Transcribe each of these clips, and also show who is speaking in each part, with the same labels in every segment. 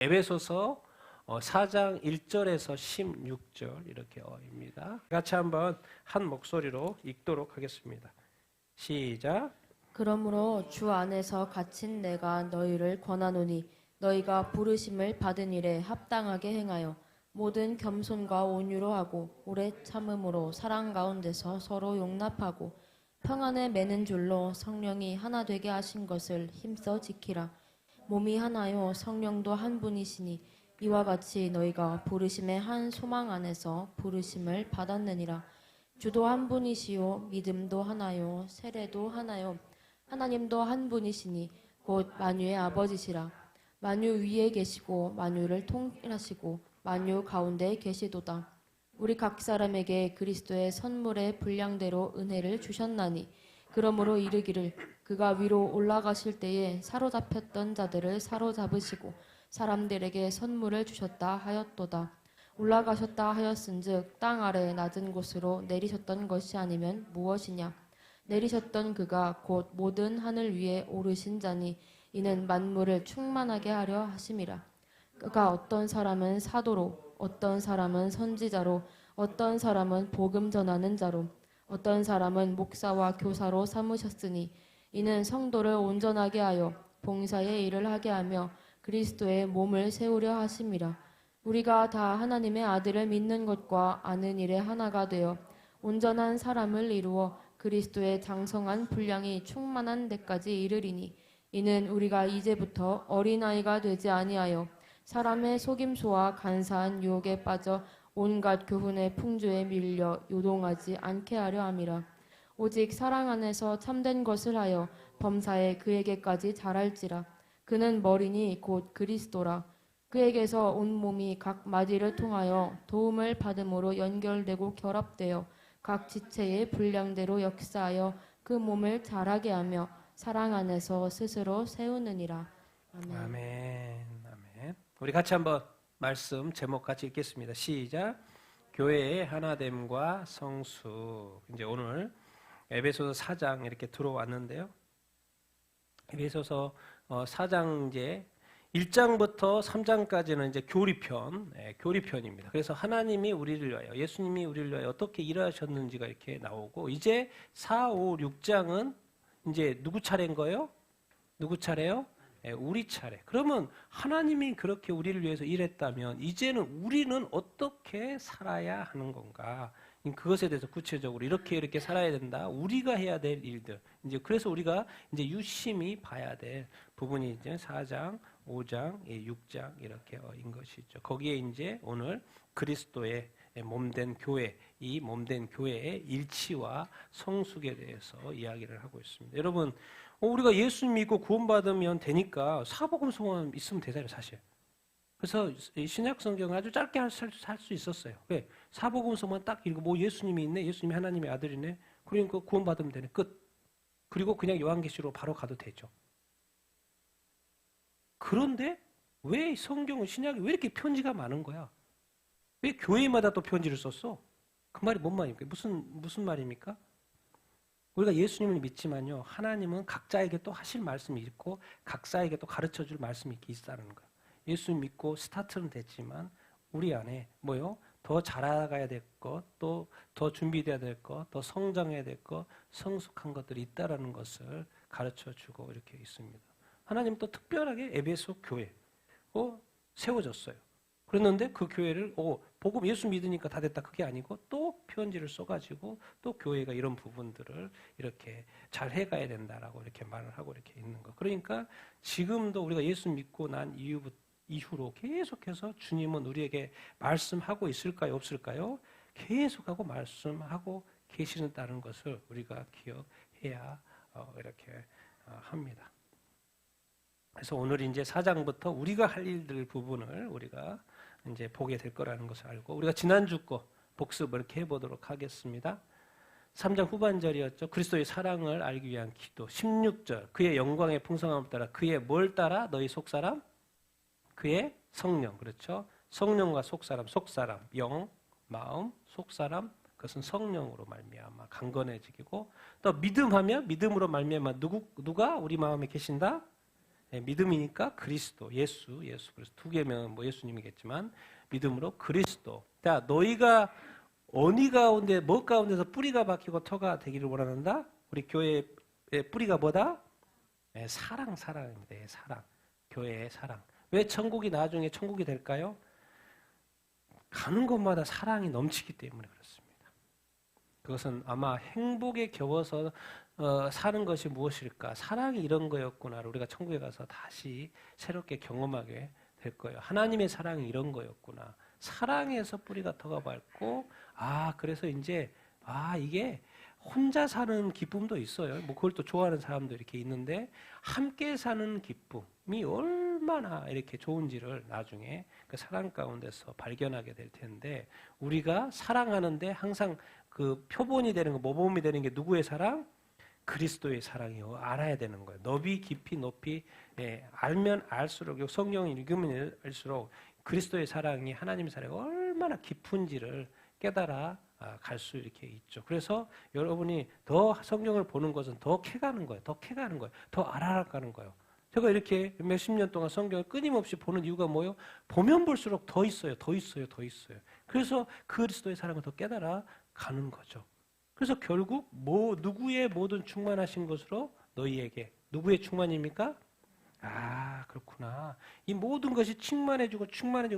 Speaker 1: 에베소서 4장 1절에서 16절 이렇게입니다. 같이 한번 한 목소리로 읽도록 하겠습니다. 시작.
Speaker 2: 그러므로 주 안에서 갇힌 내가 너희를 권하노니 너희가 부르심을 받은 일에 합당하게 행하여 모든 겸손과 온유로 하고 오래 참음으로 사랑 가운데서 서로 용납하고 평안에 매는 줄로 성령이 하나 되게 하신 것을 힘써 지키라. 몸이 하나요 성령도 한 분이시니 이와 같이 너희가 부르심의 한 소망 안에서 부르심을 받았느니라. 주도 한 분이시요 믿음도 하나요 세례도 하나요 하나님도 한 분이시니 곧 만유의 아버지시라. 만유 위에 계시고 만유를 통일하시고 만유 가운데 계시도다. 우리 각 사람에게 그리스도의 선물의 분량대로 은혜를 주셨나니 그러므로 이르기를 그가 위로 올라가실 때에 사로잡혔던 자들을 사로잡으시고 사람들에게 선물을 주셨다 하였도다. 올라가셨다 하였은즉 땅 아래 낮은 곳으로 내리셨던 것이 아니면 무엇이냐. 내리셨던 그가 곧 모든 하늘 위에 오르신 자니 이는 만물을 충만하게 하려 하심이라. 그가 어떤 사람은 사도로 어떤 사람은 선지자로 어떤 사람은 복음 전하는 자로 어떤 사람은 목사와 교사로 삼으셨으니 이는 성도를 온전하게 하여 봉사의 일을 하게 하며 그리스도의 몸을 세우려 하심이라. 우리가 다 하나님의 아들을 믿는 것과 아는 일에 하나가 되어 온전한 사람을 이루어 그리스도의 장성한 분량이 충만한 데까지 이르리니 이는 우리가 이제부터 어린아이가 되지 아니하여 사람의 속임수와 간사한 유혹에 빠져 온갖 교훈의 풍조에 밀려 요동하지 않게 하려 함이라. 오직 사랑 안에서 참된 것을 하여 범사에 그에게까지 자랄지라. 그는 머리니 곧 그리스도라. 그에게서 온 몸이 각 마디를 통하여 도움을 받음으로 연결되고 결합되어 각 지체의 분량대로 역사하여 그 몸을 자라게 하며 사랑 안에서 스스로 세우느니라. 아멘.
Speaker 1: 아멘. 아멘. 우리 같이 한번 말씀 제목 같이 읽겠습니다. 시작. 교회의 하나됨과 성수. 이제 오늘 에베소서 4장 이렇게 들어왔는데요. 에베소서 4장 이제 1장부터 3장까지는 이제 교리편입니다. 그래서 하나님이 우리를 위하여, 예수님이 우리를 위하여 어떻게 일하셨는지가 이렇게 나오고, 이제 4, 5, 6장은 이제 누구 차례인 거예요? 누구 차례요? 우리 차례. 그러면 하나님이 그렇게 우리를 위해서 일했다면 이제는 우리는 어떻게 살아야 하는 건가? 그것에 대해서 구체적으로 이렇게 살아야 된다. 우리가 해야 될 일들. 이제 그래서 우리가 이제 유심히 봐야 될 부분이 이제 4장, 5장, 6장 이렇게인 것이죠. 거기에 이제 오늘 그리스도의 몸된 교회, 이 몸된 교회의 일치와 성숙에 대해서 이야기를 하고 있습니다. 여러분, 우리가 예수 믿고 구원받으면 되니까 사복음서만 있으면 되잖아요, 사실. 그래서 신약 성경을 아주 짧게 살 수 있었어요. 왜? 사복음서만 딱 읽고 뭐 예수님이 있네, 예수님이 하나님의 아들이네. 그러니까 구원받으면 되네, 끝. 그리고 그냥 요한계시로 바로 가도 되죠. 그런데 왜 성경은 신약이 왜 이렇게 편지가 많은 거야? 왜 교회마다 또 편지를 썼어? 그 말이 뭔 말입니까? 무슨 말입니까? 우리가 예수님을 믿지만요, 하나님은 각자에게 또 하실 말씀이 있고 각자에게 또 가르쳐 줄 말씀이 있다는 거예요. 예수 믿고 스타트는 됐지만 우리 안에 뭐요? 더 자라가야 될 것, 또 더 준비돼야 될 것, 더 성장해야 될 것, 성숙한 것들이 있다라는 것을 가르쳐 주고 이렇게 있습니다. 하나님 또 특별하게 에베소 교회 세워졌어요. 그랬는데 그 교회를 복음 예수 믿으니까 다 됐다 그게 아니고 또 편지를 써가지고 또 교회가 이런 부분들을 이렇게 잘 해가야 된다라고 이렇게 말을 하고 이렇게 있는 거. 그러니까 지금도 우리가 예수 믿고 난 이후로 계속해서 주님은 우리에게 말씀하고 있을까요, 없을까요? 계속하고 말씀하고 계시다는 것을 우리가 기억해야 이렇게 합니다. 그래서 오늘 이제 4장부터 우리가 할 일들 부분을 우리가 이제 보게 될 거라는 것을 알고 우리가 지난주 거 복습을 이렇게 해보도록 하겠습니다. 3장 후반절이었죠. 그리스도의 사랑을 알기 위한 기도. 16절 그의 영광의 풍성함을 따라 그의 뭘 따라? 너희 속사람? 그의 성령. 그렇죠. 성령과 속사람, 영, 마음, 속사람 그것은 성령으로 말미암아 강건해지고 또 믿음하면 믿음으로 말미암아 누가 우리 마음에 계신다? 믿음이니까 그리스도, 예수 그리스도 두 개면 뭐 예수님이겠지만 믿음으로 그리스도. 자, 너희가 어느 가운데 뭐 가운데서 뿌리가 박히고 터가 되기를 원한다. 우리 교회의 뿌리가 뭐다? 사랑입니다. 사랑. 교회의 사랑. 왜 천국이 나중에 천국이 될까요? 가는 곳마다 사랑이 넘치기 때문에 그렇습니다. 그것은 아마 행복에 겨워서 사는 것이 무엇일까? 사랑이 이런 거였구나. 우리가 천국에 가서 다시 새롭게 경험하게 될 거예요. 하나님의 사랑이 이런 거였구나. 사랑에서 뿌리가 터가 밟고, 그래서 이제, 이게 혼자 사는 기쁨도 있어요. 뭐 그걸 또 좋아하는 사람도 이렇게 있는데, 함께 사는 기쁨이 얼마나 이렇게 좋은지를 나중에 그 사랑 가운데서 발견하게 될 텐데, 우리가 사랑하는데 항상 그 표본이 되는 거, 모범이 되는 게 누구의 사랑? 그리스도의 사랑이요. 알아야 되는 거예요. 너비, 깊이, 높이, 알면 알수록, 성경을 읽으면 읽을수록 그리스도의 사랑이, 하나님의 사랑이 얼마나 깊은지를 깨달아 갈 수 이렇게 있죠. 그래서 여러분이 더 성경을 보는 것은 더 캐가는 거예요. 더 캐가는 거예요. 더 알아가는 거예요. 제가 이렇게 몇십 년 동안 성경을 끊임없이 보는 이유가 뭐예요? 보면 볼수록 더 있어요. 더 있어요. 더 있어요. 그래서 그리스도의 사랑을 더 깨달아 가는 거죠. 그래서 결국 누구의 모든 충만하신 것으로 너희에게 누구의 충만입니까? 그렇구나. 이 모든 것이 충만해지고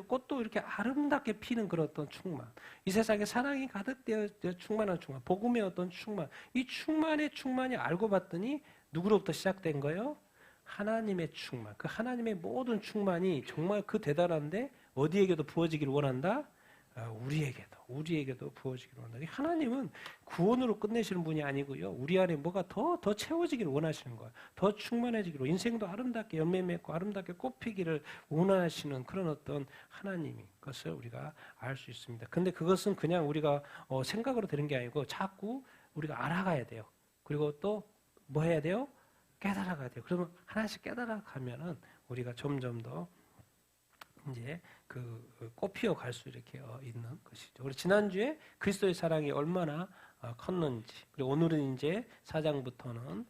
Speaker 1: 꽃도 이렇게 아름답게 피는 그런 어떤 충만. 이 세상에 사랑이 가득 되어 충만한 충만. 복음의 어떤 충만. 이 충만이 알고 봤더니 누구로부터 시작된 거예요? 하나님의 충만. 그 하나님의 모든 충만이 정말 그 대단한데 어디에게도 부어지기를 원한다? 우리에게도 부어지기를 원한다. 하나님은 구원으로 끝내시는 분이 아니고요. 우리 안에 뭐가 더 채워지기를 원하시는 거예요. 더 충만해지기로, 인생도 아름답게 열매 맺고 아름답게 꽃피기를 원하시는 그런 어떤 하나님인 것을 우리가 알 수 있습니다. 근데 그것은 그냥 우리가 생각으로 되는 게 아니고 자꾸 우리가 알아가야 돼요. 그리고 또 뭐 해야 돼요? 깨달아가야 돼요. 그러면 하나씩 깨달아가면은 우리가 점점 더 이제 꽃 피어 갈 수 이렇게 있는 것이죠. 그리고 지난주에 그리스도의 사랑이 얼마나 컸는지, 그리고 오늘은 이제 4장부터는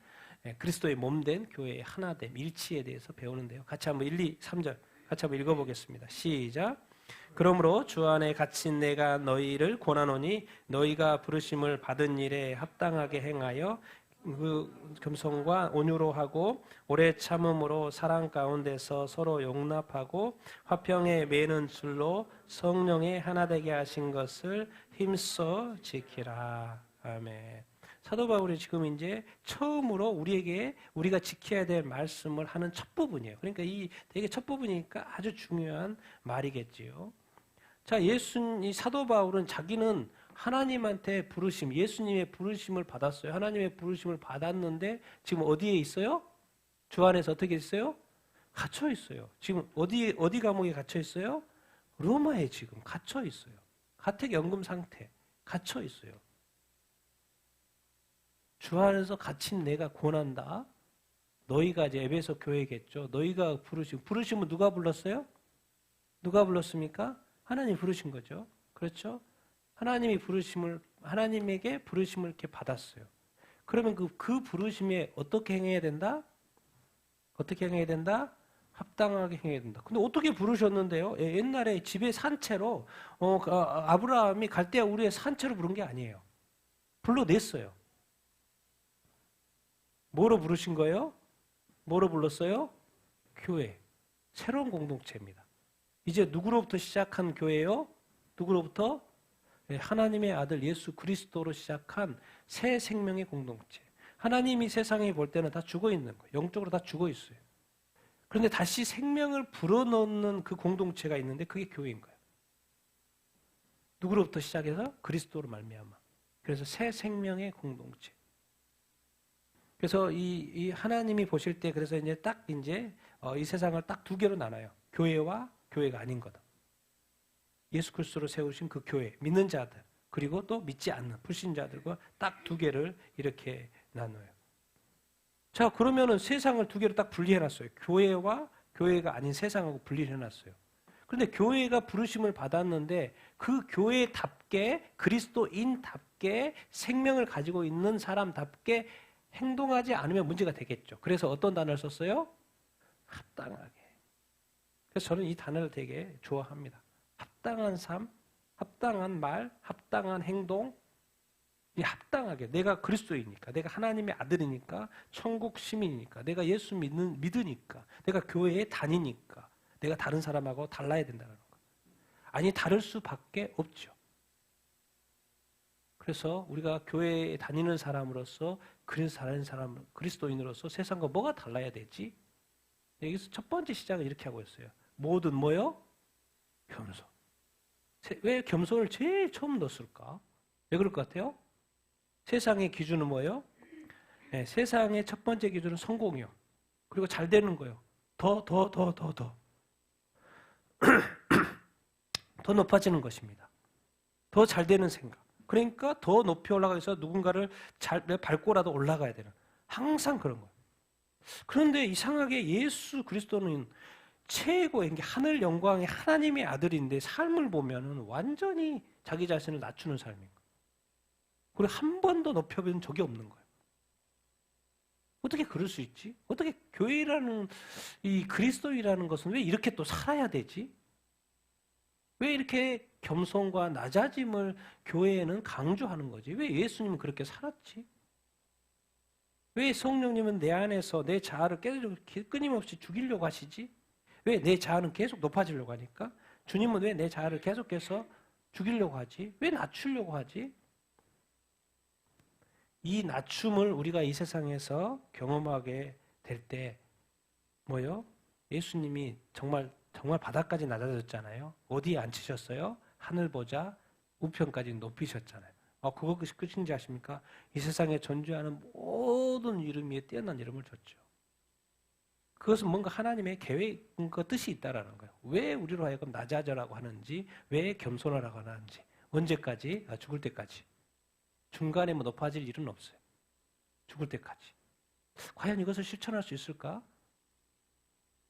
Speaker 1: 그리스도의 몸된 교회의 하나됨, 일치에 대해서 배우는데요. 같이 한번 1, 2, 3절 같이 한번 읽어보겠습니다. 시작. 그러므로 주 안에 갇힌 내가 너희를 권하노니 너희가 부르심을 받은 일에 합당하게 행하여 그 겸손과 온유로 하고 오래 참음으로 사랑 가운데서 서로 용납하고 화평에 매는 줄로 성령의 하나 되게 하신 것을 힘써 지키라. 아멘. 사도 바울이 지금 이제 처음으로 우리가 지켜야 될 말씀을 하는 첫 부분이에요. 그러니까 이 되게 첫 부분이니까 아주 중요한 말이겠지요. 자, 이 사도 바울은 자기는 하나님한테 예수님의 부르심을 받았어요. 하나님의 부르심을 받았는데 지금 어디에 있어요? 주 안에서 어떻게 있어요? 갇혀 있어요. 지금 어디 감옥에 갇혀 있어요? 로마에 지금 갇혀 있어요. 가택연금 상태 갇혀 있어요. 주 안에서 갇힌 내가 권한다. 너희가 이제 에베소 교회겠죠. 너희가 부르심은 누가 불렀어요? 누가 불렀습니까? 하나님이 부르신 거죠. 그렇죠? 하나님에게 부르심을 이렇게 받았어요. 그러면 그 부르심에 어떻게 행해야 된다? 어떻게 행해야 된다? 합당하게 행해야 된다. 근데 어떻게 부르셨는데요? 옛날에 집에 산채로, 아브라함이 갈대아 우리의 산채로 부른 게 아니에요. 불러냈어요. 뭐로 부르신 거예요? 뭐로 불렀어요? 교회. 새로운 공동체입니다. 이제 누구로부터 시작한 교회요? 누구로부터? 하나님의 아들 예수 그리스도로 시작한 새 생명의 공동체. 하나님이 세상에 볼 때는 다 죽어 있는 거예요. 영적으로 다 죽어 있어요. 그런데 다시 생명을 불어넣는 그 공동체가 있는데 그게 교회인 거예요. 누구로부터 시작해서? 그리스도로 말미암아. 그래서 새 생명의 공동체. 그래서 이 하나님이 보실 때 그래서 이제 이 세상을 딱 두 개로 나눠요. 교회와 교회가 아닌 거다. 예수 그리스도로 세우신 그 교회, 믿는 자들, 그리고 또 믿지 않는 불신자들과 딱 두 개를 이렇게 나눠요. 자, 그러면은 세상을 두 개로 딱 분리해놨어요. 교회와 교회가 아닌 세상하고 분리해놨어요. 그런데 교회가 부르심을 받았는데 그 교회답게 그리스도인답게 생명을 가지고 있는 사람답게 행동하지 않으면 문제가 되겠죠. 그래서 어떤 단어를 썼어요? 합당하게. 그래서 저는 이 단어를 되게 좋아합니다. 합당한 삶, 합당한 말, 합당한 행동, 이 합당하게. 내가 그리스도이니까, 내가 하나님의 아들이니까, 천국 시민이니까, 내가 예수 믿으니까, 내가 교회에 다니니까, 내가 다른 사람하고 달라야 된다는 거. 아니, 다를 수밖에 없죠. 그래서 우리가 교회에 다니는 사람으로서, 그리스도인으로서 세상과 뭐가 달라야 되지? 여기서 첫 번째 시작을 이렇게 하고 있어요. 모든 뭐요? 겸손. 왜 겸손을 제일 처음 넣었을까? 왜 그럴 것 같아요? 세상의 기준은 뭐예요? 네, 세상의 첫 번째 기준은 성공이요. 그리고 잘 되는 거요. 더. 더 높아지는 것입니다. 더 잘 되는 생각. 그러니까 더 높이 올라가서 누군가를 잘 밟고라도 올라가야 되는. 항상 그런 거예요. 그런데 이상하게 예수 그리스도는 최고의 하늘 영광의 하나님의 아들인데 삶을 보면은 완전히 자기 자신을 낮추는 삶인 거예요. 그리고 한 번도 높여본 적이 없는 거예요. 어떻게 그럴 수 있지? 어떻게 교회라는 이 그리스도이라는 것은 왜 이렇게 또 살아야 되지? 왜 이렇게 겸손과 낮아짐을 교회에는 강조하는 거지? 왜 예수님은 그렇게 살았지? 왜 성령님은 내 안에서 내 자아를 계속 끊임없이 죽이려고 하시지? 왜 내 자아는 계속 높아지려고 하니까? 주님은 왜 내 자아를 계속해서 죽이려고 하지? 왜 낮추려고 하지? 이 낮춤을 우리가 이 세상에서 경험하게 될 때 뭐요? 예수님이 정말 바닥까지 낮아졌잖아요. 어디에 앉히셨어요? 하늘 보자 우편까지 높이셨잖아요. 그것이 끝인지 아십니까? 이 세상에 존재하는 모든 이름 위에 뛰어난 이름을 줬죠. 그것은 뭔가 하나님의 계획과 뜻이 있다라는 거예요. 왜 우리로 하여금 낮아져라고 하는지, 왜 겸손하라고 하는지, 언제까지? 죽을 때까지. 중간에 뭐 높아질 일은 없어요. 죽을 때까지. 과연 이것을 실천할 수 있을까?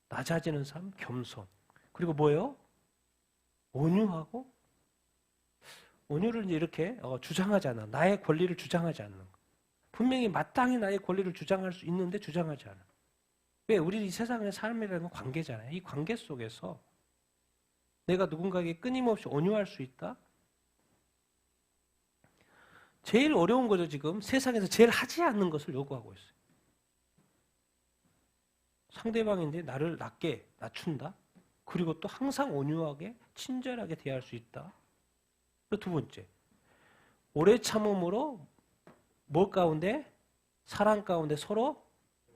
Speaker 1: 낮아지는 삶, 겸손. 그리고 뭐예요? 온유하고, 온유를 이렇게 주장하지 않아. 나의 권리를 주장하지 않는 거. 분명히 마땅히 나의 권리를 주장할 수 있는데 주장하지 않아. 왜? 우리 이 세상의 삶이라는 건 관계잖아요. 이 관계 속에서 내가 누군가에게 끊임없이 온유할 수 있다? 제일 어려운 거죠, 지금. 세상에서 제일 하지 않는 것을 요구하고 있어요. 상대방인데 나를 낮춘다? 그리고 또 항상 온유하게, 친절하게 대할 수 있다? 두 번째, 오래 참음으로 뭐 가운데? 사랑 가운데 서로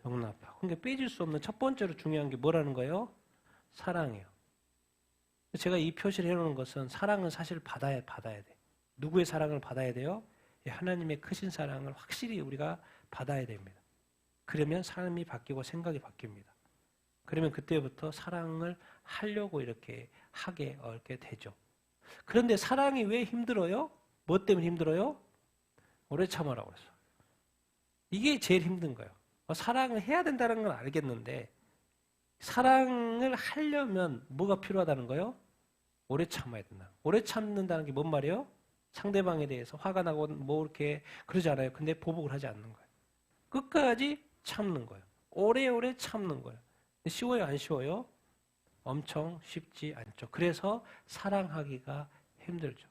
Speaker 1: 용납하고. 그러니까 빼질 수 없는 첫 번째로 중요한 게 뭐라는 거예요? 사랑이에요. 제가 이 표시를 해놓은 것은 사랑은 사실 받아야 돼. 누구의 사랑을 받아야 돼요? 하나님의 크신 사랑을 확실히 우리가 받아야 됩니다. 그러면 삶이 바뀌고 생각이 바뀝니다. 그러면 그때부터 사랑을 하려고 이렇게 하게 되죠. 그런데 사랑이 왜 힘들어요? 뭐 때문에 힘들어요? 오래 참으라고 그랬어. 이게 제일 힘든 거예요. 사랑을 해야 된다는 건 알겠는데 사랑을 하려면 뭐가 필요하다는 거예요? 오래 참아야 된다. 오래 참는다는 게 뭔 말이에요? 상대방에 대해서 화가 나고 뭐 이렇게 그러지 않아요. 근데 보복을 하지 않는 거예요. 끝까지 참는 거예요. 오래오래 참는 거예요. 쉬워요, 안 쉬워요? 엄청 쉽지 않죠. 그래서 사랑하기가 힘들죠.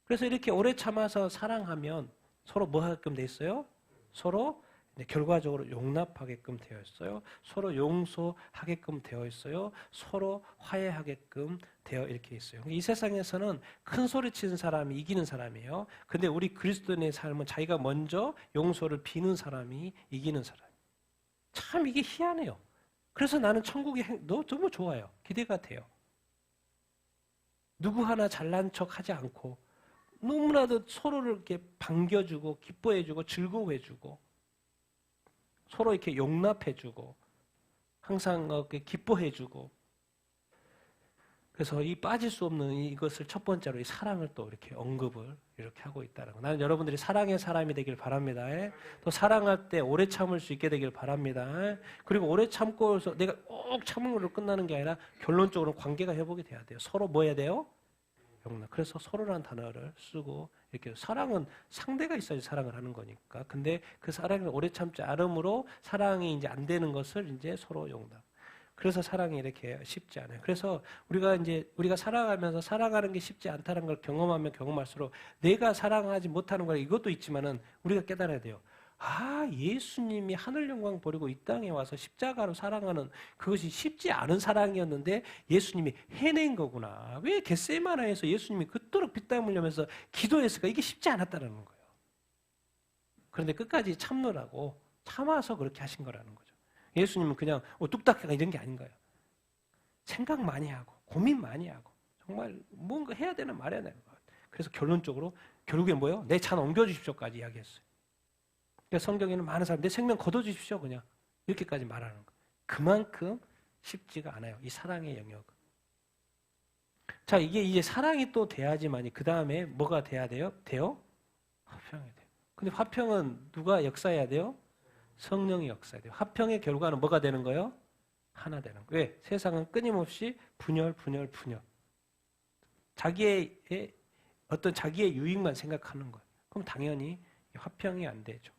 Speaker 1: 그래서 이렇게 오래 참아서 사랑하면 서로 뭐 하게끔 돼 있어요? 서로 결과적으로 용납하게끔 되어 있어요. 서로 용서하게끔 되어 있어요. 서로 화해하게끔 되어 이렇게 있어요. 이 세상에서는 큰 소리 치는 사람이 이기는 사람이에요. 근데 우리 그리스도인의 삶은 자기가 먼저 용서를 비는 사람이 이기는 사람. 참 이게 희한해요. 그래서 나는 천국이 너무 좋아요. 기대가 돼요. 누구 하나 잘난 척 하지 않고 너무나도 서로를 이렇게 반겨주고 기뻐해주고 즐거워해주고 서로 이렇게 용납해주고 항상 이렇게 기뻐해주고 그래서 이 빠질 수 없는 이것을 첫 번째로 이 사랑을 또 이렇게 언급을 이렇게 하고 있다는 거. 나는 여러분들이 사랑의 사람이 되길 바랍니다. 또 사랑할 때 오래 참을 수 있게 되길 바랍니다. 그리고 오래 참고서 내가 꼭 참은 걸로 끝나는 게 아니라 결론적으로 관계가 회복이 돼야 돼요. 서로 뭐 해야 돼요? 용납. 그래서 서로라는 단어를 쓰고 이렇게 사랑은 상대가 있어야지 사랑을 하는 거니까. 근데 그 사랑을 오래 참지 않음으로 사랑이 이제 안 되는 것을 이제 서로 용납. 그래서 사랑이 이렇게 쉽지 않아요. 그래서 우리가 살아가면서 살아가는 게 쉽지 않다는 걸 경험하면 경험할수록 내가 사랑하지 못하는 거 이것도 있지만은 우리가 깨달아야 돼요. 아, 예수님이 하늘 영광 버리고 이 땅에 와서 십자가로 사랑하는 그것이 쉽지 않은 사랑이었는데 예수님이 해낸 거구나. 왜 겟세마나에서 예수님이 그토록 피땀 흘리면서 기도했을까? 이게 쉽지 않았다는 거예요. 그런데 끝까지 참느라고 참아서 그렇게 하신 거라는 거죠. 예수님은 그냥 뚝딱해가 이런 게 아닌 거예요. 생각 많이 하고 고민 많이 하고 정말 뭔가 해야 되나 말해야 되나. 그래서 결론적으로 결국에 뭐예요? 내 잔 옮겨주십시오까지 이야기했어요. 그러니까 성경에는 많은 사람 내 생명 걷어주십시오 그냥 이렇게까지 말하는 거예요. 그만큼 쉽지가 않아요. 이 사랑의 영역은. 자, 이게 이제 사랑이 또 돼야지만이 그 다음에 뭐가 돼야 돼요? 화평이 돼요. 근데 화평은 누가 역사해야 돼요? 성령이 역사해야 돼요. 화평의 결과는 뭐가 되는 거예요? 하나 되는 거예요. 왜? 세상은 끊임없이 분열. 자기의 유익만 생각하는 거예요. 그럼 당연히 화평이 안 되죠.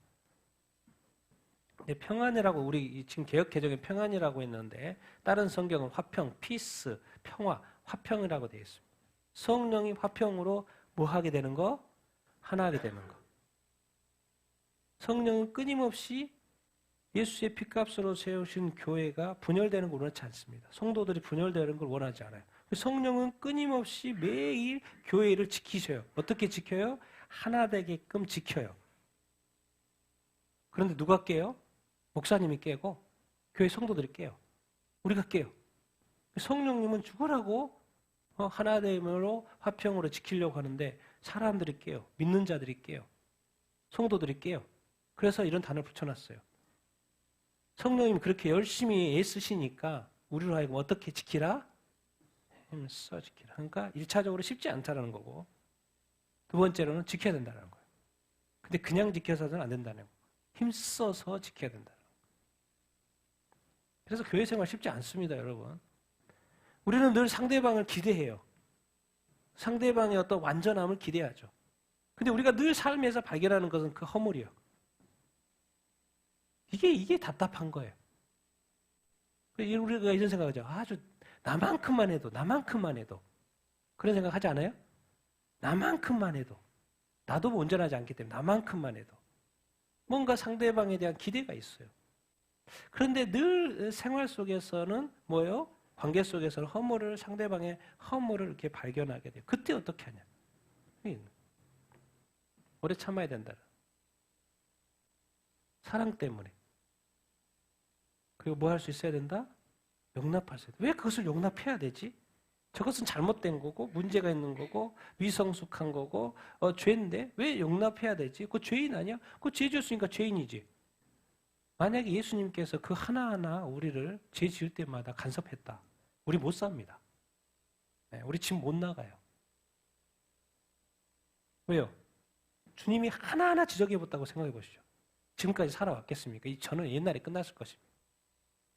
Speaker 1: 근데 평안이라고 우리 지금 개역개정에 평안이라고 했는데 다른 성경은 화평, 피스, 평화, 화평이라고 되어 있습니다. 성령이 화평으로 뭐 하게 되는 거? 하나 하게 되는 거. 성령은 끊임없이 예수의 피값으로 세우신 교회가 분열되는 걸 원하지 않습니다. 성도들이 분열되는 걸 원하지 않아요. 성령은 끊임없이 매일 교회를 지키셔요. 어떻게 지켜요? 하나 되게끔 지켜요. 그런데 누가 깨요? 목사님이 깨고 교회 성도들이 깨요. 우리가 깨요. 성령님은 죽으라고 하나됨으로 화평으로 지키려고 하는데 사람들이 깨요. 믿는 자들이 깨요. 성도들이 깨요. 그래서 이런 단어를 붙여놨어요. 성령님이 그렇게 열심히 애쓰시니까 우리로 하여금 어떻게 지키라? 힘써 지키라. 그러니까 1차적으로 쉽지 않다는 거고 두 번째로는 지켜야 된다는 거예요. 근데 그냥 지켜서는 안 된다는 거예요. 힘써서 지켜야 된다는 거예요. 그래서 교회 생활 쉽지 않습니다, 여러분. 우리는 늘 상대방을 기대해요. 상대방의 어떤 완전함을 기대하죠. 근데 우리가 늘 삶에서 발견하는 것은 그 허물이요. 이게 답답한 거예요. 우리가 이런 생각하죠. 아주 나만큼만 해도 그런 생각 하지 않아요? 나만큼만 해도 나도 온전하지 않기 때문에 나만큼만 해도 뭔가 상대방에 대한 기대가 있어요. 그런데 늘 생활 속에서는 뭐예요? 관계 속에서는 상대방의 허물을 이렇게 발견하게 돼요. 그때 어떻게 하냐? 오래 참아야 된다. 사랑 때문에. 그리고 뭐 할 수 있어야 된다? 용납할 수 있다. 왜 그것을 용납해야 되지? 저것은 잘못된 거고 문제가 있는 거고 위성숙한 거고 죄인데 왜 용납해야 되지? 그거 죄인 아니야? 그거 죄 지었으니까 죄인이지. 만약에 예수님께서 그 하나하나 우리를 죄 지을 때마다 간섭했다. 우리 못 삽니다. 우리 집 못 나가요. 왜요? 주님이 하나하나 지적해봤다고 생각해 보시죠. 지금까지 살아왔겠습니까? 저는 옛날에 끝났을 것입니다.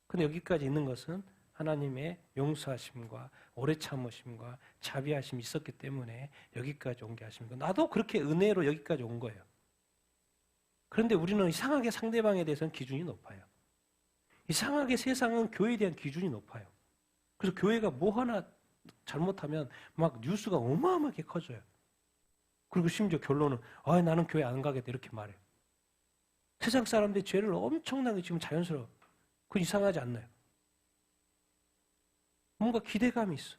Speaker 1: 근데 여기까지 있는 것은 하나님의 용서하심과 오래 참으심과 자비하심이 있었기 때문에 여기까지 온 게 하십니다. 나도 그렇게 은혜로 여기까지 온 거예요. 그런데 우리는 이상하게 상대방에 대해서는 기준이 높아요. 이상하게 세상은 교회에 대한 기준이 높아요. 그래서 교회가 뭐 하나 잘못하면 막 뉴스가 어마어마하게 커져요. 그리고 심지어 결론은 나는 교회 안 가겠다 이렇게 말해요. 세상 사람들이 죄를 엄청나게 지금 자연스러워. 그건 이상하지 않나요? 뭔가 기대감이 있어.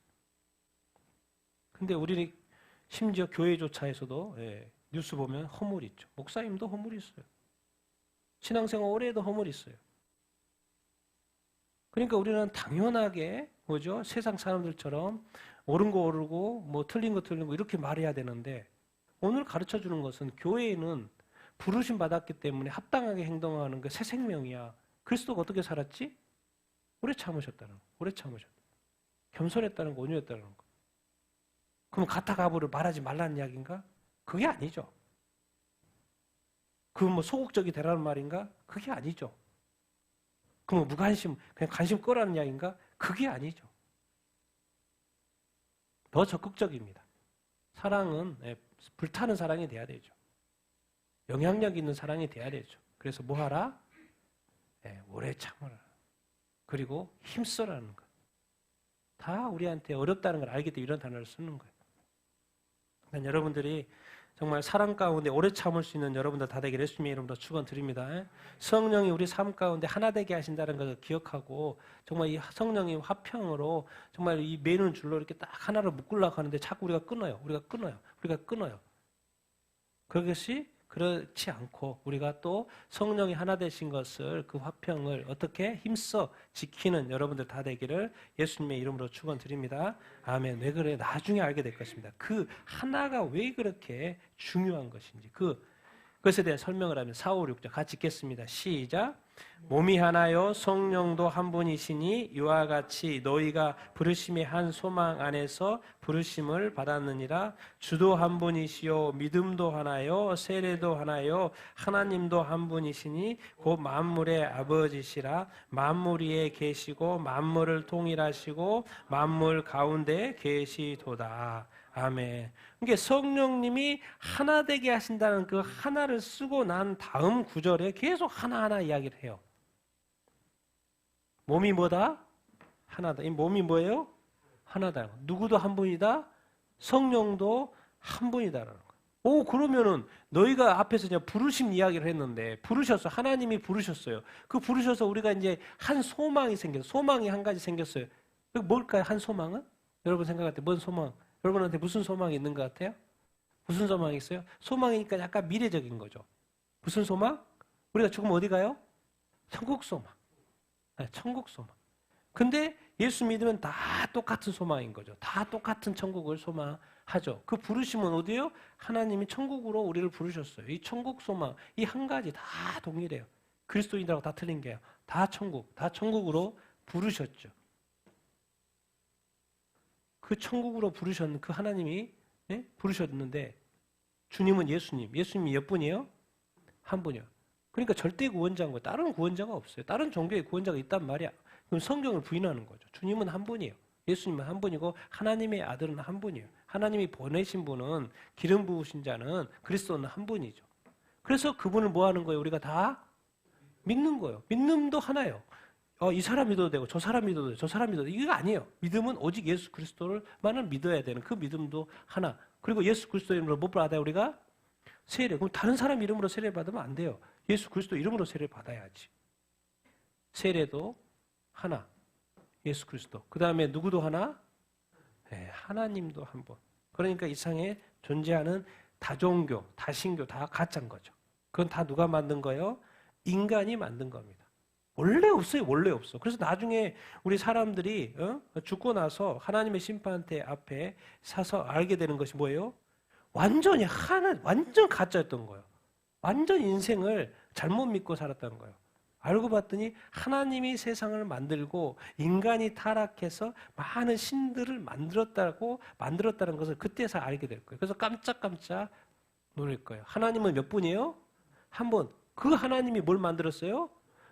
Speaker 1: 근데 우리는 심지어 교회조차에서도 뉴스 보면 허물이 있죠. 목사님도 허물이 있어요. 신앙생활 오래 해도 허물이 있어요. 그러니까 우리는 당연하게 뭐죠? 세상 사람들처럼 옳은 거 옳고 뭐 틀린 거 틀린 거 이렇게 말해야 되는데 오늘 가르쳐 주는 것은 교회에는 부르심 받았기 때문에 합당하게 행동하는 게 새 생명이야. 그리스도가 어떻게 살았지? 오래 참으셨다는 거. 오래 참으셨다. 겸손했다는 거, 온유했다는 거. 그럼 가타가부를 말하지 말라는 이야기인가? 그게 아니죠. 그 뭐 소극적이 되라는 말인가? 그게 아니죠. 그럼 무관심, 그냥 관심 꺼라는 이야기인가? 그게 아니죠. 더 적극적입니다. 사랑은 불타는 사랑이 돼야 되죠. 영향력 있는 사랑이 돼야 되죠. 그래서 뭐 하라? 오래 참으라. 그리고 힘써라는 거예요. 다 우리한테 어렵다는 걸 알기 때문에 이런 단어를 쓰는 거예요. 그러니까 여러분들이 정말 사랑 가운데 오래 참을 수 있는 여러분들 다 되기를 예수님의 이름으로 축원드립니다. 성령이 우리 삶 가운데 하나 되게 하신다는 것을 기억하고 정말 이 성령이 화평으로 정말 이 매는 줄로 이렇게 딱 하나를 묶으려고 하는데 자꾸 우리가 끊어요. 그것이 그렇지 않고 우리가 또 성령이 하나 되신 것을 그 화평을 어떻게 힘써 지키는 여러분들 다 되기를 예수님의 이름으로 축원드립니다. 아멘. 왜 그래? 나중에 알게 될 것입니다. 그 하나가 왜 그렇게 중요한 것인지 그것에 대한 설명을 하면 4, 5, 6절 같이 읽겠습니다. 시작. 몸이 하나요 성령도 한 분이시니 이와 같이 너희가 부르심의 한 소망 안에서 부르심을 받았느니라. 주도 한 분이시요 믿음도 하나요 세례도 하나요 하나님도 한 분이시니 곧 만물의 아버지시라. 만물 위에 계시고 만물을 통일하시고 만물 가운데 계시도다. 아멘. 그러니까 성령님이 하나 되게 하신다는 그 하나를 쓰고 난 다음 구절에 계속 하나하나 이야기를 해요. 몸이 뭐다? 하나다. 이 몸이 뭐예요? 하나다. 누구도 한 분이다? 성령도 한 분이다라는 거예요. 오, 그러면은 너희가 앞에서 그냥 부르심 이야기를 했는데 부르셨어. 하나님이 부르셨어요. 그 부르셔서 우리가 이제 한 소망이 생겼어요. 소망이 한 가지 생겼어요. 뭘까요? 한 소망은? 여러분 생각할 때 뭔 소망? 여러분한테 무슨 소망이 있는 것 같아요? 무슨 소망이 있어요? 소망이니까 약간 미래적인 거죠. 무슨 소망? 우리가 죽으면 어디 가요? 천국 소망. 네, 천국 소망. 근데 예수 믿으면 다 똑같은 소망인 거죠. 다 똑같은 천국을 소망하죠. 그 부르심은 어디요? 하나님이 천국으로 우리를 부르셨어요. 이 천국 소망, 이 한 가지 다 동일해요. 그리스도인들하고 다 틀린 게요. 다 천국으로 부르셨죠. 그 천국으로 부르셨는 그 하나님이 부르셨는데 주님은 예수님이 몇 분이에요? 한 분이요. 그러니까 절대 구원자인 거예요. 다른 구원자가 없어요. 다른 종교의 구원자가 있단 말이야. 그럼 성경을 부인하는 거죠. 주님은 한 분이에요. 예수님은 한 분이고 하나님의 아들은 한 분이에요. 하나님이 보내신 분은 기름 부으신 자는 그리스도는 한 분이죠. 그래서 그분을 뭐 하는 거예요? 우리가 다 믿는 거예요. 믿음도 하나예요. 이 사람 믿어도 되고 저 사람 믿어도 되고 저 사람 믿어도 되고 이거 아니에요. 믿음은 오직 예수 그리스도를만을 믿어야 되는 그 믿음도 하나. 그리고 예수 그리스도 이름으로 못 받아요 우리가? 세례. 그럼 다른 사람 이름으로 세례 받으면 안 돼요. 예수 그리스도 이름으로 세례 받아야지. 세례도 하나. 예수 그리스도. 그 다음에 누구도 하나? 네, 하나님도 한 분. 그러니까 이 세상에 존재하는 다종교, 다신교 다 가짜인 거죠. 그건 다 누가 만든 거예요? 인간이 만든 겁니다. 원래 없어요. 원래 없어. 그래서 나중에 우리 사람들이 죽고 나서 하나님의 심판대 앞에 서서 알게 되는 것이 뭐예요? 완전 가짜였던 거예요. 완전 인생을 잘못 믿고 살았다는 거예요. 알고 봤더니 하나님이 세상을 만들고 인간이 타락해서 많은 신들을 만들었다는 것을 그때서 알게 될 거예요. 그래서 깜짝깜짝 놀랄 거예요. 하나님은 몇 분이에요? 한 분. 그 하나님이 뭘 만들었어요?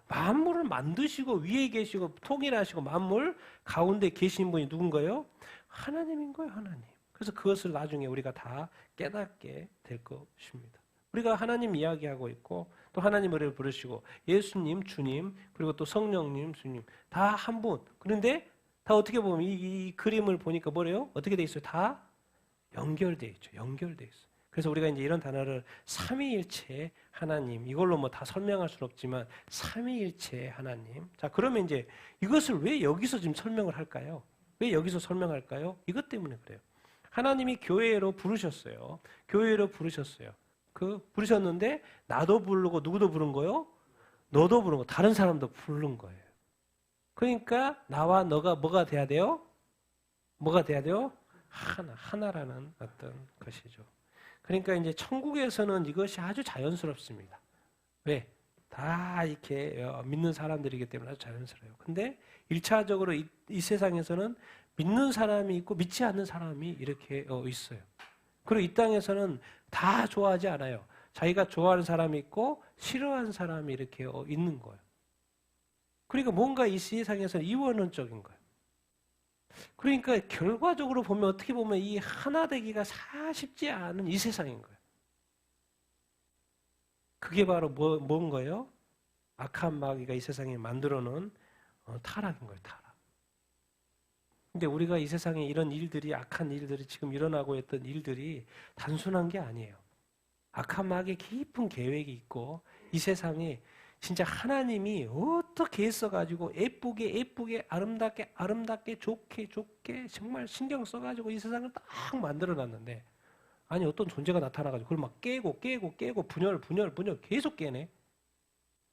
Speaker 1: 만물을 만드시고 위에 계시고 통일하시고 만물 가운데 계신 분이 누군가요? 하나님인 거예요, 하나님. 그래서 그것을 나중에 우리가 다 깨닫게 될 것입니다. 우리가 하나님 이야기하고 있고 또 하나님 우리를 부르시고 예수님, 주님 그리고 또 성령님, 주님 다 한 분. 그런데 다 어떻게 보면 이 그림을 보니까 뭐래요? 어떻게 돼 있어요? 다 연결돼 있죠. 연결돼 있어요. 그래서 우리가 이제 이런 단어를 삼위일체 하나님 이걸로 뭐 다 설명할 수는 없지만 삼위일체 하나님. 자, 그러면 이제 이것을 왜 여기서 지금 설명을 할까요? 왜 여기서 설명할까요? 이것 때문에 그래요. 하나님이 교회로 부르셨어요. 교회로 부르셨어요. 부르셨는데 나도 부르고 누구도 부른 거요? 너도 부른 거. 다른 사람도 부른 거예요. 그러니까 나와 너가 뭐가 돼야 돼요? 뭐가 돼야 돼요? 하나라는 어떤 것이죠. 그러니까 이제 천국에서는 이것이 아주 자연스럽습니다. 왜? 다 이렇게 믿는 사람들이기 때문에 아주 자연스러워요. 근데 1차적으로 이 세상에서는 믿는 사람이 있고 믿지 않는 사람이 이렇게 있어요. 그리고 이 땅에서는 다 좋아하지 않아요. 자기가 좋아하는 사람이 있고 싫어하는 사람이 이렇게 있는 거예요. 그러니까 뭔가 이 세상에서는 이원론적인 거예요. 그러니까 결과적으로 보면 어떻게 보면 이 하나 되기가 쉽지 않은 이 세상인 거예요. 그게 바로 뭔 거예요? 악한 마귀가 이 세상에 만들어 놓은 타락인 거예요, 타락. 근데 우리가 이 세상에 이런 일들이, 악한 일들이 지금 일어나고 있던 일들이 단순한 게 아니에요. 악한 마귀의 깊은 계획이 있고 이 세상에 진짜 하나님이 어떻게 했어가지고 예쁘게 아름답게 좋게 정말 신경 써가지고 이 세상을 딱 만들어놨는데 아니 어떤 존재가 나타나가지고 그걸 막 깨고 분열 계속 깨네.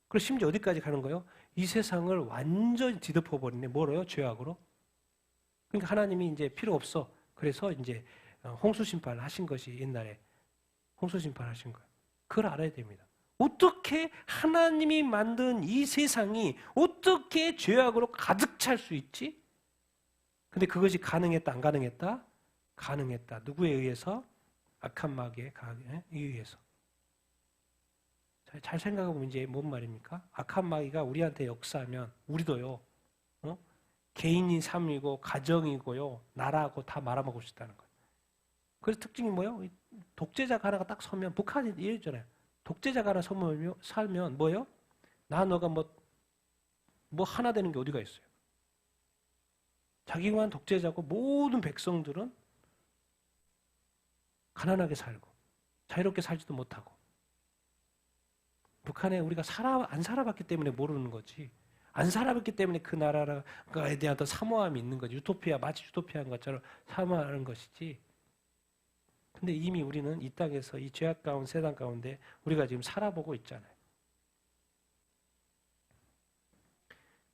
Speaker 1: 그리고 심지어 어디까지 가는 거예요? 이 세상을 완전히 뒤덮어버리네. 뭐로요? 죄악으로. 그러니까 하나님이 이제 필요 없어. 그래서 이제 홍수 심판을 하신 것이 옛날에 홍수 심판을 하신 거예요. 그걸 알아야 됩니다. 어떻게 하나님이 만든 이 세상이 어떻게 죄악으로 가득 찰 수 있지? 근데 그것이 가능했다, 안 가능했다? 가능했다. 누구에 의해서? 악한 마귀에 의해서. 잘 생각해보면 이제 뭔 말입니까? 악한 마귀가 우리한테 역사하면 우리도요, 개인이 삶이고 가정이고요, 나라고 다 말아먹을 수 있다는 거예요. 그래서 특징이 뭐예요? 독재자가 하나가 딱 서면, 북한이 이랬잖아요. 독재자가 하나 살면 뭐예요? 나 너가 뭐 하나 되는 게 어디가 있어요? 자기만 독재자고 모든 백성들은 가난하게 살고 자유롭게 살지도 못하고. 북한에 우리가 안 살아봤기 때문에 모르는 거지. 안 살아봤기 때문에 그 나라에 대한 더 사모함이 있는 거지. 마치 유토피아인 것처럼 사모하는 것이지. 근데 이미 우리는 이 땅에서 이 죄악 가운데 세상 가운데 우리가 지금 살아보고 있잖아요.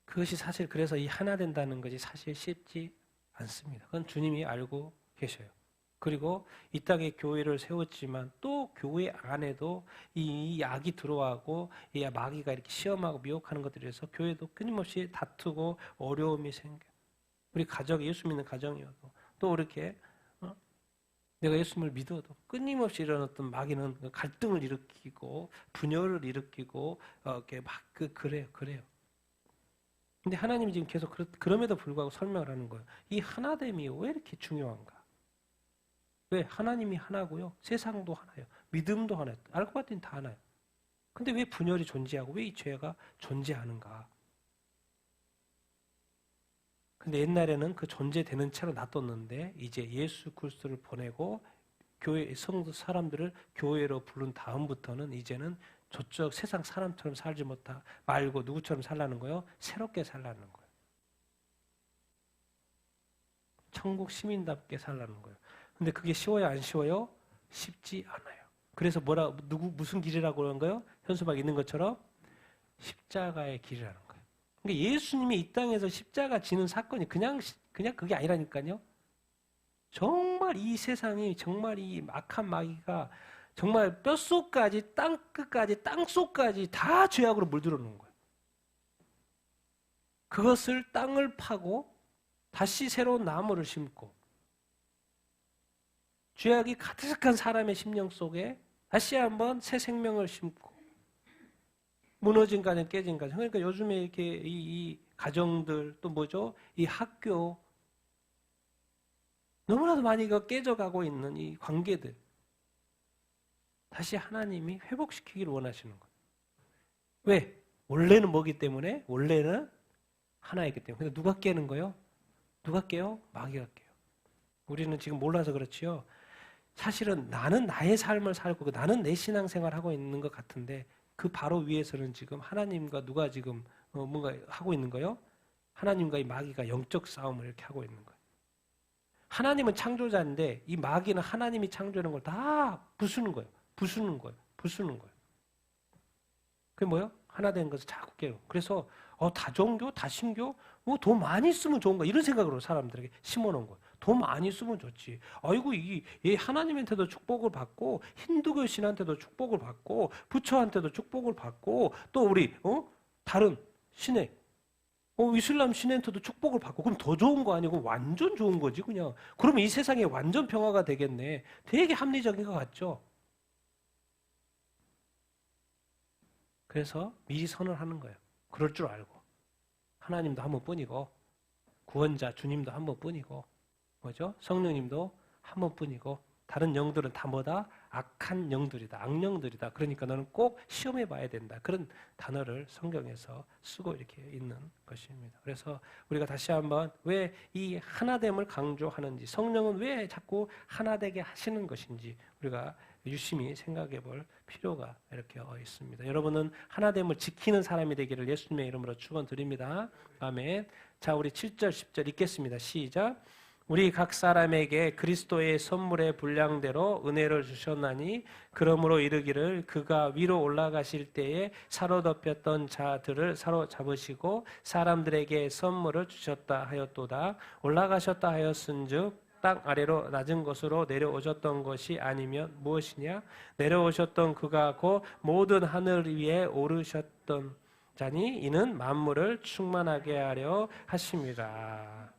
Speaker 1: 그것이 사실 그래서 이 하나 된다는 것이 사실 쉽지 않습니다. 그건 주님이 알고 계셔요. 그리고 이 땅에 교회를 세웠지만 또 교회 안에도 이 악이 들어와고 이 마귀가 이렇게 시험하고 미혹하는 것들에 대해서 교회도 끊임없이 다투고 어려움이 생겨요. 우리 가정이 예수 믿는 가정이어도 또 이렇게 내가 예수님을 믿어도 끊임없이 일어났던 마귀는 갈등을 일으키고 분열을 일으키고 이렇게 막 그래요. 근데 하나님이 지금 계속 그럼에도 불구하고 설명을 하는 거예요. 이 하나됨이 왜 이렇게 중요한가? 왜? 하나님이 하나고요. 세상도 하나예요. 믿음도 하나예요. 알고 봤더니 다 하나예요. 근데 왜 분열이 존재하고 왜 이 죄가 존재하는가? 근데 옛날에는 그 존재되는 채로 놔뒀는데 이제 예수 그리스도를 보내고 교회 성도 사람들을 교회로 부른 다음부터는 이제는 저쪽 세상 사람처럼 살지 말고 누구처럼 살라는 거예요? 새롭게 살라는 거예요. 천국 시민답게 살라는 거예요. 근데 그게 쉬워요, 안 쉬워요? 쉽지 않아요. 그래서 무슨 길이라고 그러는 거예요? 현수막 있는 것처럼 십자가의 길이라는 거예요. 그러니까 예수님이 이 땅에서 십자가 지는 사건이 그냥 그게 아니라니까요. 정말 이 세상이 정말 이 악한 마귀가 정말 뼛속까지 땅속까지 다 죄악으로 물들어 놓은 거예요. 그것을 땅을 파고 다시 새로운 나무를 심고 죄악이 가득한 사람의 심령 속에 다시 한번 새 생명을 심고 무너진 가정, 깨진 가정. 그러니까 요즘에 이렇게 이 가정들 또 뭐죠? 이 학교 너무나도 많이 깨져가고 있는 이 관계들 다시 하나님이 회복시키기를 원하시는 거예요. 왜? 원래는 뭐기 때문에? 원래는 하나이기 때문에. 근데 누가 깨는 거예요? 누가 깨요? 마귀가 깨요. 우리는 지금 몰라서 그렇지요. 사실은 나는 나의 삶을 살고 나는 내 신앙생활을 하고 있는 것 같은데 그 바로 위에서는 지금 하나님과 누가 지금 뭔가 하고 있는 거예요? 하나님과 이 마귀가 영적 싸움을 이렇게 하고 있는 거예요. 하나님은 창조자인데 이 마귀는 하나님이 창조하는 걸 다 부수는 거예요. 부수는 거예요. 그게 뭐예요? 하나 된 것을 자꾸 깨요. 그래서 다종교, 다신교, 돈 많이 쓰면 좋은 거 이런 생각으로 사람들에게 심어놓은 거예요. 돈 많이 쓰면 좋지. 아이고 이 하나님한테도 축복을 받고 힌두교 신한테도 축복을 받고 부처한테도 축복을 받고 또 우리 다른 신에 이슬람 신한테도 축복을 받고 그럼 더 좋은 거 아니고 완전 좋은 거지 그냥. 그러면 이 세상에 완전 평화가 되겠네. 되게 합리적인 것 같죠? 그래서 미리 선언하는 거예요. 그럴 줄 알고. 하나님도 한 번뿐이고 구원자 주님도 한 번뿐이고 뭐죠? 성령님도 한 번뿐이고 다른 영들은 다 뭐다? 악한 영들이다, 악령들이다. 그러니까 너는 꼭 시험해 봐야 된다. 그런 단어를 성경에서 쓰고 이렇게 있는 것입니다. 그래서 우리가 다시 한번 왜 이 하나됨을 강조하는지, 성령은 왜 자꾸 하나되게 하시는 것인지 우리가 유심히 생각해 볼 필요가 이렇게 있습니다. 여러분은 하나됨을 지키는 사람이 되기를 예수님의 이름으로 축원드립니다. 아멘. 자, 우리 7절, 10절 읽겠습니다. 시작. 우리 각 사람에게 그리스도의 선물의 분량대로 은혜를 주셨나니 그러므로 이르기를 그가 위로 올라가실 때에 사로잡혔던 자들을 사로잡으시고 사람들에게 선물을 주셨다 하였도다. 올라가셨다 하였은즉 땅 아래로 낮은 곳으로 내려오셨던 것이 아니면 무엇이냐? 내려오셨던 그가 곧 모든 하늘 위에 오르셨던 자니 이는 만물을 충만하게 하려 하심이라.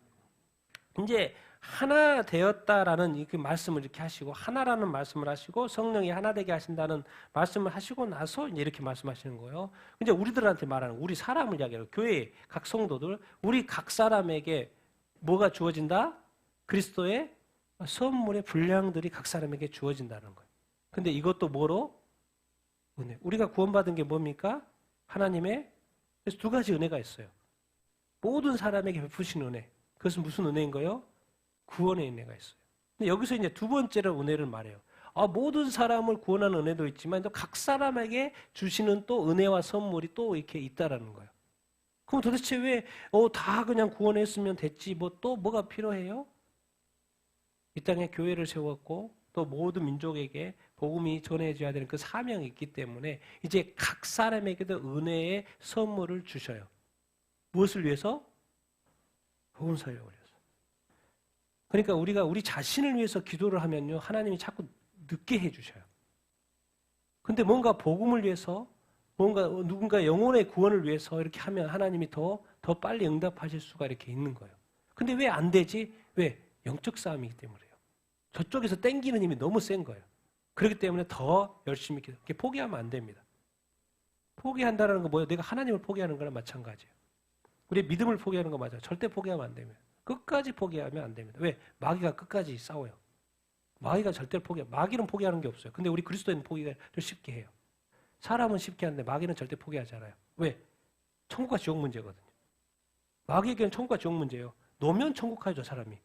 Speaker 1: 이제 하나 되었다라는 그 말씀을 이렇게 하시고 하나라는 말씀을 하시고 성령이 하나 되게 하신다는 말씀을 하시고 나서 이제 이렇게 말씀하시는 거예요. 이제 우리들한테 말하는 우리 사람을 이야기해요. 교회 각 성도들 우리 각 사람에게 뭐가 주어진다? 그리스도의 선물의 분량들이 각 사람에게 주어진다는 거예요. 근데 이것도 뭐로? 은혜. 우리가 구원받은 게 뭡니까? 하나님의 그래서 두 가지 은혜가 있어요. 모든 사람에게 베푸신 은혜. 그것은 무슨 은혜인 거예요? 구원의 은혜가 있어요. 근데 여기서 이제 두 번째로 은혜를 말해요. 모든 사람을 구원하는 은혜도 있지만 또 각 사람에게 주시는 또 은혜와 선물이 또 이렇게 있다라는 거예요. 그럼 도대체 왜 다 그냥 구원했으면 됐지 뭐 또 뭐가 필요해요? 이 땅에 교회를 세웠고 또 모든 민족에게 복음이 전해져야 되는 그 사명이 있기 때문에 이제 각 사람에게도 은혜의 선물을 주셔요. 무엇을 위해서? 복음 설명을 위해서. 그러니까 우리가 우리 자신을 위해서 기도를 하면요 하나님이 자꾸 늦게 해주셔요. 근데 뭔가 복음을 위해서 뭔가 누군가 영혼의 구원을 위해서 이렇게 하면 하나님이 더 빨리 응답하실 수가 이렇게 있는 거예요. 근데 왜 안 되지? 왜? 영적 싸움이기 때문에요. 저쪽에서 땡기는 힘이 너무 센 거예요. 그렇기 때문에 더 열심히 이렇게 포기하면 안 됩니다. 포기한다는 건 뭐예요? 내가 하나님을 포기하는 거랑 마찬가지예요. 우리 믿음을 포기하는 거 맞아요. 절대 포기하면 안 됩니다. 끝까지 포기하면 안 됩니다. 왜? 마귀가 끝까지 싸워요. 마귀가 절대로 마귀는 포기하는 게 없어요. 근데 우리 그리스도인은 포기를 쉽게 해요. 사람은 쉽게 하는데 마귀는 절대 포기하지 않아요. 왜? 천국과 지옥 문제거든요. 마귀에게는 천국과 지옥 문제예요. 놓으면 천국 가죠, 사람이.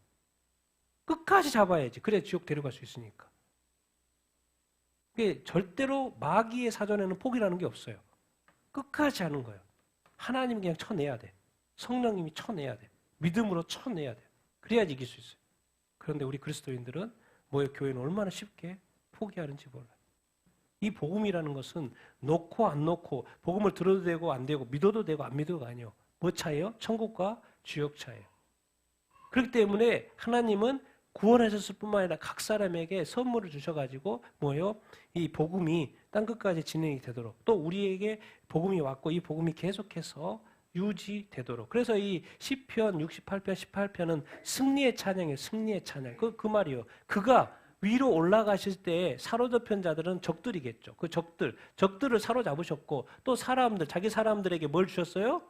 Speaker 1: 끝까지 잡아야지. 그래야 지옥 데려갈 수 있으니까. 그게 절대로 마귀의 사전에는 포기라는 게 없어요. 끝까지 하는 거예요. 하나님 그냥 쳐내야 돼. 성령님이 쳐내야 돼. 믿음으로 쳐내야 돼. 그래야지 이길 수 있어요. 그런데 우리 그리스도인들은 뭐예요? 교회는 얼마나 쉽게 포기하는지 몰라요. 이 복음이라는 것은 놓고 안 놓고 복음을 들어도 되고 안 되고 믿어도 되고 안 믿어도가 아니에요. 뭐 차이에요? 천국과 지옥 차이에요. 그렇기 때문에 하나님은 구원하셨을 뿐만 아니라 각 사람에게 선물을 주셔가지고 뭐예요? 이 복음이 땅끝까지 진행이 되도록 또 우리에게 복음이 왔고 이 복음이 계속해서 유지되도록. 그래서 이 시편 68편 18편은 승리의 찬양이에요. 승리의 찬양. 그 말이요. 그가 위로 올라가실 때 사로잡힌 자들은 적들이겠죠. 그 적들을 사로잡으셨고 또 자기 사람들에게 뭘 주셨어요?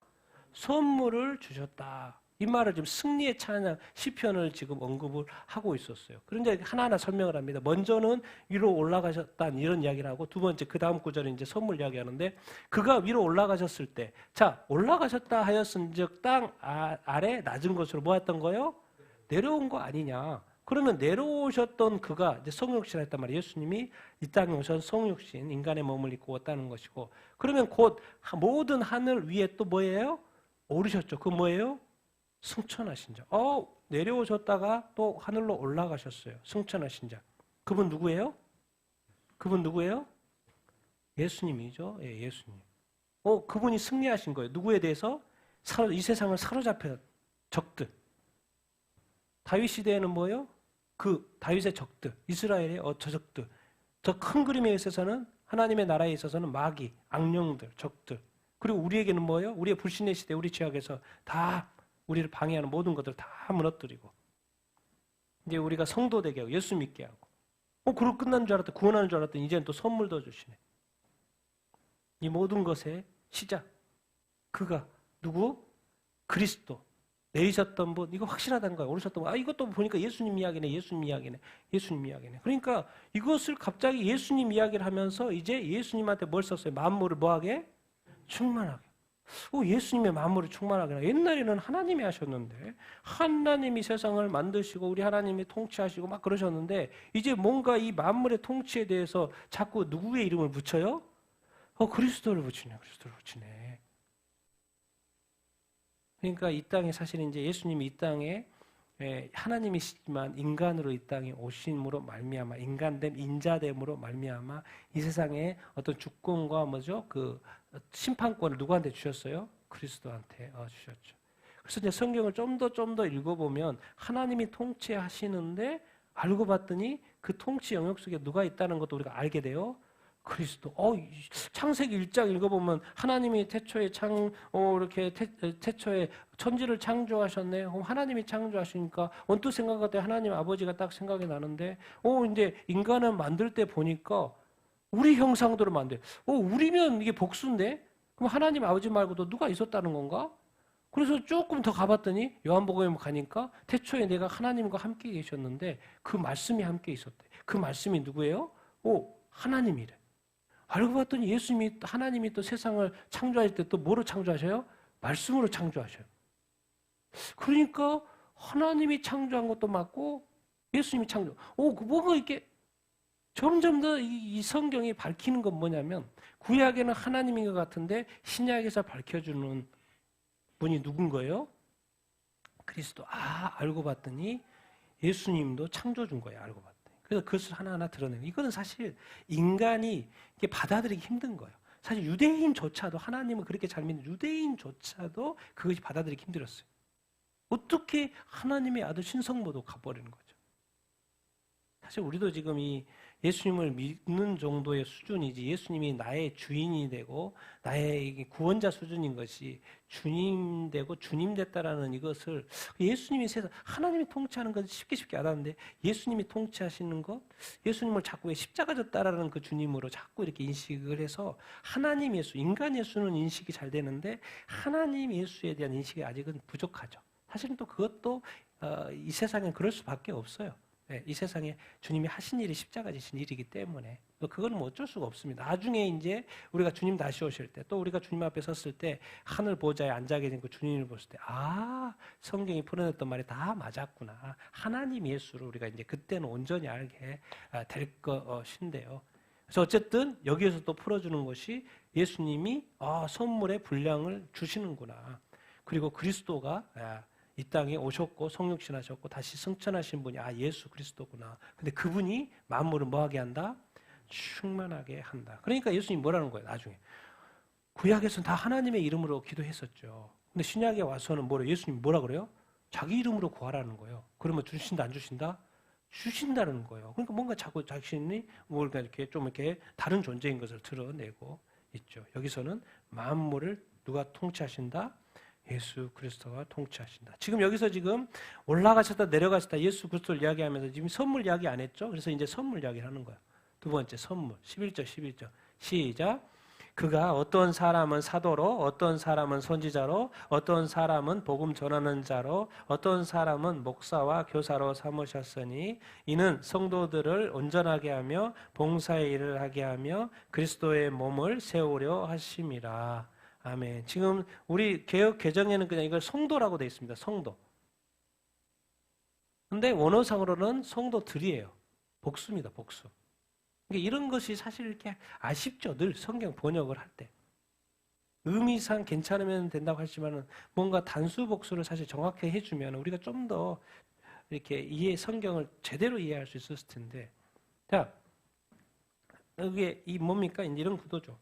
Speaker 1: 선물을 주셨다. 이 말을 지금 승리의 찬양 시편을 지금 언급을 하고 있었어요. 그런데 하나하나 설명을 합니다. 먼저는 위로 올라가셨다는 이런 이야기를 하고 두 번째 그 다음 구절에 이제 선물 이야기하는데 그가 위로 올라가셨을 때 자 올라가셨다 하였은즉 땅 아래 낮은 곳으로 뭐 했던 거예요? 내려온 거 아니냐. 그러면 내려오셨던 그가 이제 성육신을 했단 말이에요. 예수님이 이 땅에 오셔서 성육신 인간의 몸을 입고 왔다는 것이고 그러면 곧 모든 하늘 위에 또 뭐예요? 오르셨죠. 그 뭐예요? 승천하신 자. 내려오셨다가 또 하늘로 올라가셨어요. 승천하신 자. 그분 누구예요? 그분 누구예요? 예수님이죠. 예, 예수님. 그분이 승리하신 거예요. 누구에 대해서? 이 세상을 사로잡혀 적들. 다윗 시대에는 뭐예요? 그 다윗의 적들, 이스라엘의 저 적들. 더 큰 그림에 있어서는 하나님의 나라에 있어서는 마귀, 악령들, 적들. 그리고 우리에게는 뭐예요? 우리의 불신의 시대, 우리 죄악에서 다 우리를 방해하는 모든 것들 다 무너뜨리고 이제 우리가 성도 되게 하고 예수 믿게 하고 그러고 끝난 줄 알았더니 구원하는 줄 알았더니 이제는 또 선물도 주시네. 이 모든 것의 시작 그가 누구? 그리스도 내리셨던 분, 이거 확실하다는 거예요. 오르셨던 분, 이것도 보니까 예수님 이야기네, 예수님 이야기네, 예수님 이야기네. 그러니까 이것을 갑자기 예수님 이야기를 하면서 이제 예수님한테 뭘 썼어요? 만물을 뭐하게? 충만하게. 예수님의 만물을 충만하게. 옛날에는 하나님이 하셨는데, 하나님이 세상을 만드시고 우리 하나님이 통치하시고 막 그러셨는데, 이제 뭔가 이 만물의 통치에 대해서 자꾸 누구의 이름을 붙여요? 그리스도를 붙이네, 그리스도를 붙이네. 그러니까 이 땅에 사실 이제 예수님이 이 땅에 하나님이시지만 인간으로 이 땅에 오심으로 말미암아 인간됨, 인자됨으로 말미암아 이 세상에 어떤 주권과 그 심판권을 누구한테 주셨어요? 그리스도한테 주셨죠. 그래서 이제 성경을 좀 더 읽어보면 하나님이 통치하시는데 알고 봤더니 그 통치 영역 속에 누가 있다는 것도 우리가 알게 돼요. 그리스도. 창세기 1장 읽어보면 하나님이 태초에 이렇게 태초에 천지를 창조하셨네. 하나님이 창조하시니까 언뜻 생각할 때 하나님 아버지가 딱 생각이 나는데, 이제 인간을 만들 때 보니까 우리 형상대로 만들. 우리면 이게 복수인데? 그럼 하나님 아버지 말고도 누가 있었다는 건가? 그래서 조금 더 가봤더니 요한복음에 가니까 태초에 내가 하나님과 함께 계셨는데 그 말씀이 함께 있었대. 그 말씀이 누구예요? 하나님이래. 알고 봤더니 하나님이 또 세상을 창조할 때 또 뭐로 창조하셔요? 말씀으로 창조하셔요. 그러니까 하나님이 창조한 것도 맞고 예수님이 뭔가 이렇게 점점 더 이 성경이 밝히는 건 뭐냐면 구약에는 하나님인 것 같은데 신약에서 밝혀주는 분이 누군 거예요? 그리스도. 알고 봤더니 예수님도 창조준 거예요. 알고 봤더니. 그래서 그것을 하나하나 드러내는. 이거는 사실 인간이 이게 받아들이기 힘든 거예요. 사실 유대인조차도 하나님을 그렇게 잘 믿는 유대인조차도 그것이 받아들이기 힘들었어요. 어떻게 하나님의 아들 신성모도 가버리는 거죠. 사실 우리도 지금 이 예수님을 믿는 정도의 수준이지 예수님이 나의 주인이 되고 나의 구원자 수준인 것이 주님 되고 주님 됐다라는 이것을 예수님이 세상 하나님이 통치하는 건 쉽게 알았는데 예수님이 통치하시는 것, 예수님을 자꾸 십자가 졌다라는 그 주님으로 자꾸 이렇게 인식을 해서 하나님 예수, 인간 예수는 인식이 잘 되는데 하나님 예수에 대한 인식이 아직은 부족하죠. 사실은 또 그것도 이 세상엔 그럴 수밖에 없어요. 이 세상에 주님이 하신 일이 십자가 지신 일이기 때문에 그거는 뭐 어쩔 수가 없습니다. 나중에 이제 우리가 주님 다시 오실 때 또 우리가 주님 앞에 섰을 때 하늘 보좌에 앉아 계신 그 주님을 봤을 때 성경이 풀어냈던 말이 다 맞았구나. 하나님 예수를 우리가 이제 그때는 온전히 알게 될 것인데요. 그래서 어쨌든 여기에서 또 풀어주는 것이 예수님이 선물의 분량을 주시는구나. 그리고 그리스도가 이 땅에 오셨고 성육신하셨고 다시 승천하신 분이 예수 그리스도구나. 근데 그분이 만물을 뭐하게 한다? 충만하게 한다. 그러니까 예수님이 뭐라는 거예요? 나중에 구약에서는 다 하나님의 이름으로 기도했었죠. 근데 신약에 와서는 예수님이 뭐라 그래요? 자기 이름으로 구하라는 거예요. 그러면 주신다 안 주신다? 주신다는 거예요. 그러니까 뭔가 자꾸 자신이 뭔가 이렇게 좀 이렇게 다른 존재인 것을 드러내고 있죠. 여기서는 만물을 누가 통치하신다? 예수 그리스도가 통치하신다. 지금 여기서 올라가셨다 내려가셨다 예수 그리스도를 이야기하면서 지금 선물 이야기 안 했죠? 그래서 이제 선물 이야기를 하는 거예요. 두 번째 선물 11절 시작. 그가 어떤 사람은 사도로 어떤 사람은 선지자로 어떤 사람은 복음 전하는 자로 어떤 사람은 목사와 교사로 삼으셨으니 이는 성도들을 온전하게 하며 봉사의 일을 하게 하며 그리스도의 몸을 세우려 하심이라. 아멘. 지금 우리 개역 개정에는 그냥 이걸 성도라고 되어 있습니다. 성도. 근데 원어상으로는 성도들이에요. 복수입니다. 복수. 그러니까 이런 것이 사실 이렇게 아쉽죠. 늘 성경 번역을 할 때. 의미상 괜찮으면 된다고 하지만은 뭔가 단수 복수를 사실 정확히 해주면 우리가 좀 더 이렇게 성경을 제대로 이해할 수 있었을 텐데. 자, 이게 뭡니까? 이런 구도죠.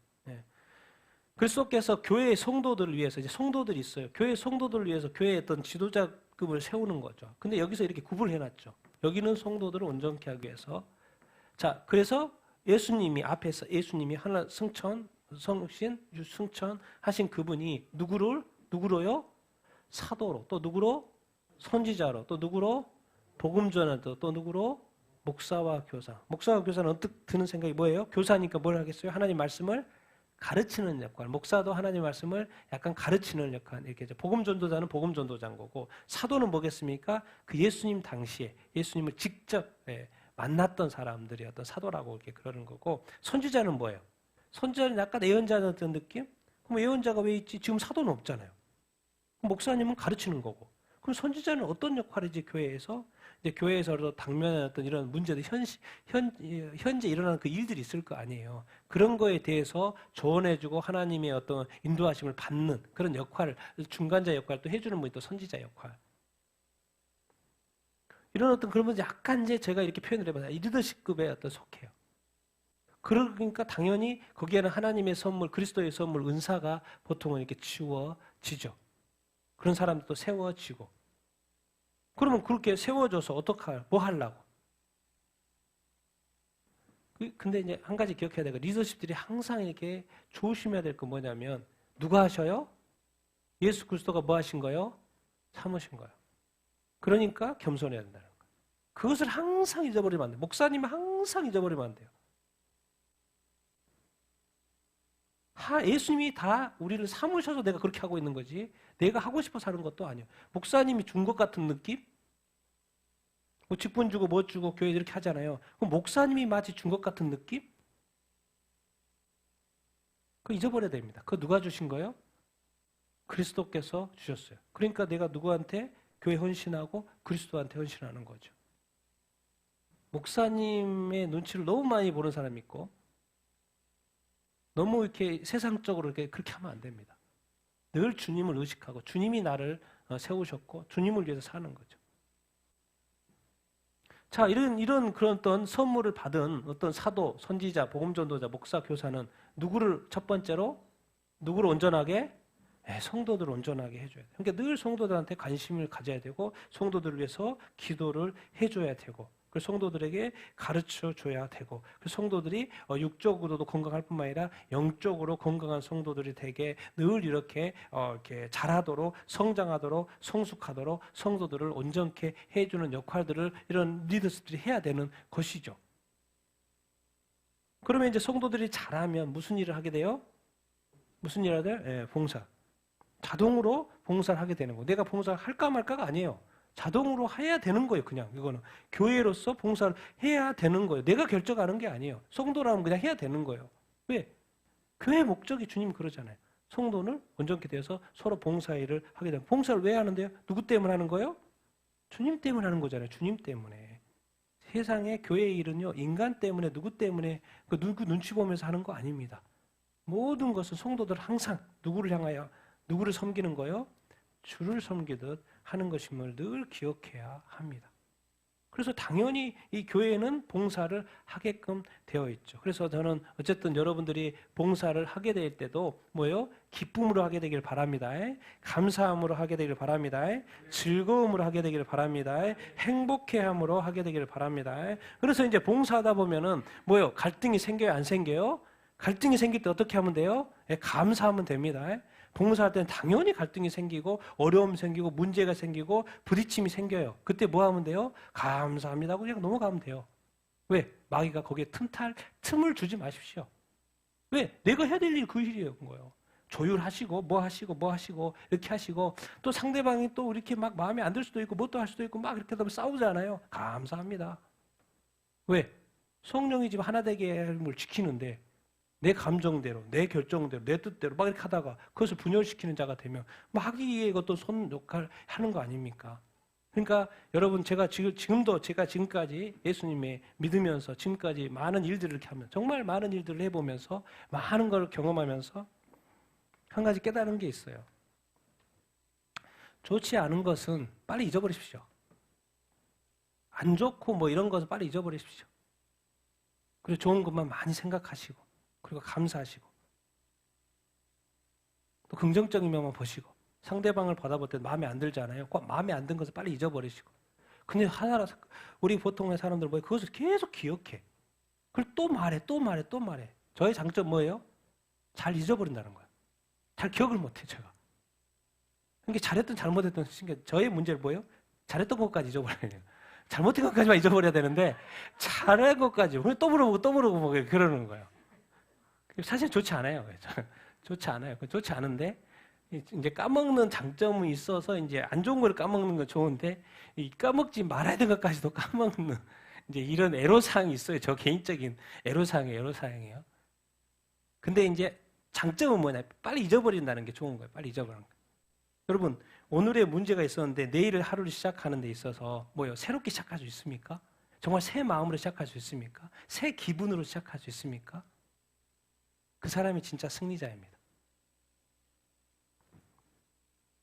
Speaker 1: 그리스도께서 교회의 성도들을 위해서 이제 성도들이 있어요. 교회 성도들을 위해서 교회의 어떤 지도자급을 세우는 거죠. 근데 여기서 이렇게 구분을 해놨죠. 여기는 성도들을 온전케 하기 위해서. 자, 그래서 앞에서 예수님이 하나 성육신 하신 그분이 누구로요? 사도로, 또 누구로? 선지자로, 또 누구로? 복음 전하도, 또 누구로? 목사와 교사. 목사와 교사는 언뜻 드는 생각이 뭐예요? 교사니까 뭘 하겠어요? 하나님 말씀을 가르치는 역할, 목사도 하나님의 말씀을 약간 가르치는 역할, 이렇게 복음 전도자는 복음 전도자인 거고, 사도는 뭐겠습니까? 그 예수님 당시에 예수님을 직접 만났던 사람들이 어떤 사도라고 이렇게 그러는 거고, 선지자는 뭐예요? 선지자는 약간 예언자였던 느낌? 그럼 예언자가 왜 있지? 지금 사도는 없잖아요. 그럼 목사님은 가르치는 거고, 그럼 선지자는 어떤 역할이지 교회에서? 이제 교회에서도 당면한 어떤 이런 문제들, 현재 일어나는 그 일들이 있을 거 아니에요. 그런 거에 대해서 조언해주고 하나님의 어떤 인도하심을 받는 그런 역할을, 중간자 역할도 해주는 분이 또 선지자 역할. 이런 어떤 그런 문제 약간 이제 제가 이렇게 표현을 해봐요. 리더십급에 어떤 속해요. 그러니까 당연히 거기에는 하나님의 선물, 그리스도의 선물, 은사가 보통은 이렇게 지워지죠. 그런 사람들도 세워지고. 그러면 그렇게 세워져서 뭐 하려고? 근데 이제 한 가지 기억해야 되고, 리더십들이 항상 이렇게 조심해야 될 건 뭐냐면, 누가 하셔요? 예수 그리스도가 뭐 하신 거요? 삼으신 거예요. 그러니까 겸손해야 된다는 거예요. 그것을 항상 잊어버리면 안 돼요. 목사님은 항상 잊어버리면 안 돼요. 예수님이 다 우리를 삼으셔서 내가 그렇게 하고 있는 거지, 내가 하고 싶어서 하는 것도 아니에요. 목사님이 준 것 같은 느낌? 뭐 직분 주고 뭐 주고 교회 이렇게 하잖아요. 그럼 목사님이 마치 준 것 같은 느낌? 그거 잊어버려야 됩니다. 그거 누가 주신 거예요? 그리스도께서 주셨어요. 그러니까 내가 누구한테 교회 헌신하고 그리스도한테 헌신하는 거죠. 목사님의 눈치를 너무 많이 보는 사람이 있고, 너무 이렇게 세상적으로 그렇게 하면 안 됩니다. 늘 주님을 의식하고 주님이 나를 세우셨고 주님을 위해서 사는 거죠. 자, 이런 그런 어떤 선물을 받은 어떤 사도, 선지자, 복음전도자, 목사, 교사는 첫 번째로 누구를 온전하게? 성도들을 온전하게 해줘야 돼요. 그러니까 늘 성도들한테 관심을 가져야 되고, 성도들을 위해서 기도를 해줘야 되고, 그래서 성도들에게 가르쳐 줘야 되고, 그래서 성도들이 육적으로도 건강할 뿐만 아니라 영적으로 건강한 성도들이 되게 늘 이렇게 자라도록, 성장하도록, 성숙하도록 성도들을 온전케 해주는 역할들을 이런 리더십들이 해야 되는 것이죠. 그러면 이제 성도들이 잘하면 무슨 일을 하게 돼요? 무슨 일을 해야 돼요? 봉사. 자동으로 봉사를 하게 되는 거예요. 내가 봉사를 할까 말까가 아니에요. 자동으로 해야 되는 거예요. 그냥 이거는 교회로서 봉사를 해야 되는 거예요. 내가 결정하는 게 아니에요. 성도라면 그냥 해야 되는 거예요. 왜? 교회 목적이 주님 그러잖아요. 성도는 온전케 되어서 서로 봉사일을 하게 되는. 봉사를 왜 하는데요? 누구 때문에 하는 거예요? 주님 때문에 하는 거잖아요. 주님 때문에. 세상의 교회 일은요, 인간 때문에, 누구 때문에, 누구 눈치 보면서 하는 거 아닙니다. 모든 것은 성도들 항상 누구를 향하여, 누구를 섬기는 거예요? 주를 섬기듯 하는 것임을 늘 기억해야 합니다. 그래서 당연히 이 교회는 봉사를 하게끔 되어 있죠. 그래서 저는 어쨌든 여러분들이 봉사를 하게 될 때도 뭐예요? 기쁨으로 하게 되길 바랍니다. 감사함으로 하게 되길 바랍니다. 즐거움으로 하게 되길 바랍니다. 행복해함으로 하게 되길 바랍니다. 그래서 이제 봉사하다 보면은 뭐예요? 갈등이 생겨요? 안 생겨요? 갈등이 생길 때 어떻게 하면 돼요? 감사하면 됩니다. 봉사할 때는 당연히 갈등이 생기고 어려움이 생기고 문제가 생기고 부딪힘이 생겨요. 그때 뭐 하면 돼요? 감사합니다 하고 그냥 넘어가면 돼요. 왜? 마귀가 거기에 틈을 주지 마십시오. 왜? 내가 해야 될 일 그 일이에요. 조율하시고 뭐 하시고 이렇게 하시고, 또 상대방이 또 이렇게 막 마음에 안 들 수도 있고 뭐 또 할 수도 있고 막 이렇게 하다 보면 싸우잖아요. 감사합니다. 왜? 성령이 지금 하나 되게 함을 지키는데 내 감정대로, 내 결정대로, 내 뜻대로 막 이렇게 하다가 그것을 분열시키는 자가 되면 마귀의 어떤 손 역할 하는 거 아닙니까? 그러니까 여러분, 제가 지금까지 예수님의 믿으면서 지금까지 많은 일들을 이렇게 하면, 정말 많은 일들을 해보면서 많은 걸 경험하면서 한 가지 깨달은 게 있어요. 좋지 않은 것은 빨리 잊어버리십시오. 안 좋고 뭐 이런 것은 빨리 잊어버리십시오. 그리고 좋은 것만 많이 생각하시고, 그리고 감사하시고, 또 긍정적인 면만 보시고, 상대방을 받아볼 때 마음에 안 들잖아요. 꼭 마음에 안 든 것을 빨리 잊어버리시고. 근데 우리 보통의 사람들 뭐예요? 그것을 계속 기억해. 그걸 또 말해. 저의 장점 뭐예요? 잘 잊어버린다는 거예요. 잘 기억을 못해, 제가. 그러니까 잘했든 잘못했든, 저의 문제는 뭐예요? 잘했던 것까지 잊어버려요. 잘못한 것까지만 잊어버려야 되는데, 잘한 것까지 또 물어보고 뭐 그러는 거예요. 사실 좋지 않아요. 좋지 않아요. 좋지 않은데 이제 까먹는 장점이 있어서 이제 안 좋은 걸 까먹는 건 좋은데 이 까먹지 말아야 될 것까지도 까먹는 이제 이런 애로사항이 있어요. 저 개인적인 애로사항이에요. 근데 이제 장점은 뭐냐? 빨리 잊어버린다는 게 좋은 거예요. 빨리 잊어버리는 거. 여러분, 오늘의 문제가 있었는데 내일을 하루를 시작하는 데 있어서 뭐요? 새롭게 시작할 수 있습니까? 정말 새 마음으로 시작할 수 있습니까? 새 기분으로 시작할 수 있습니까? 그 사람이 진짜 승리자입니다.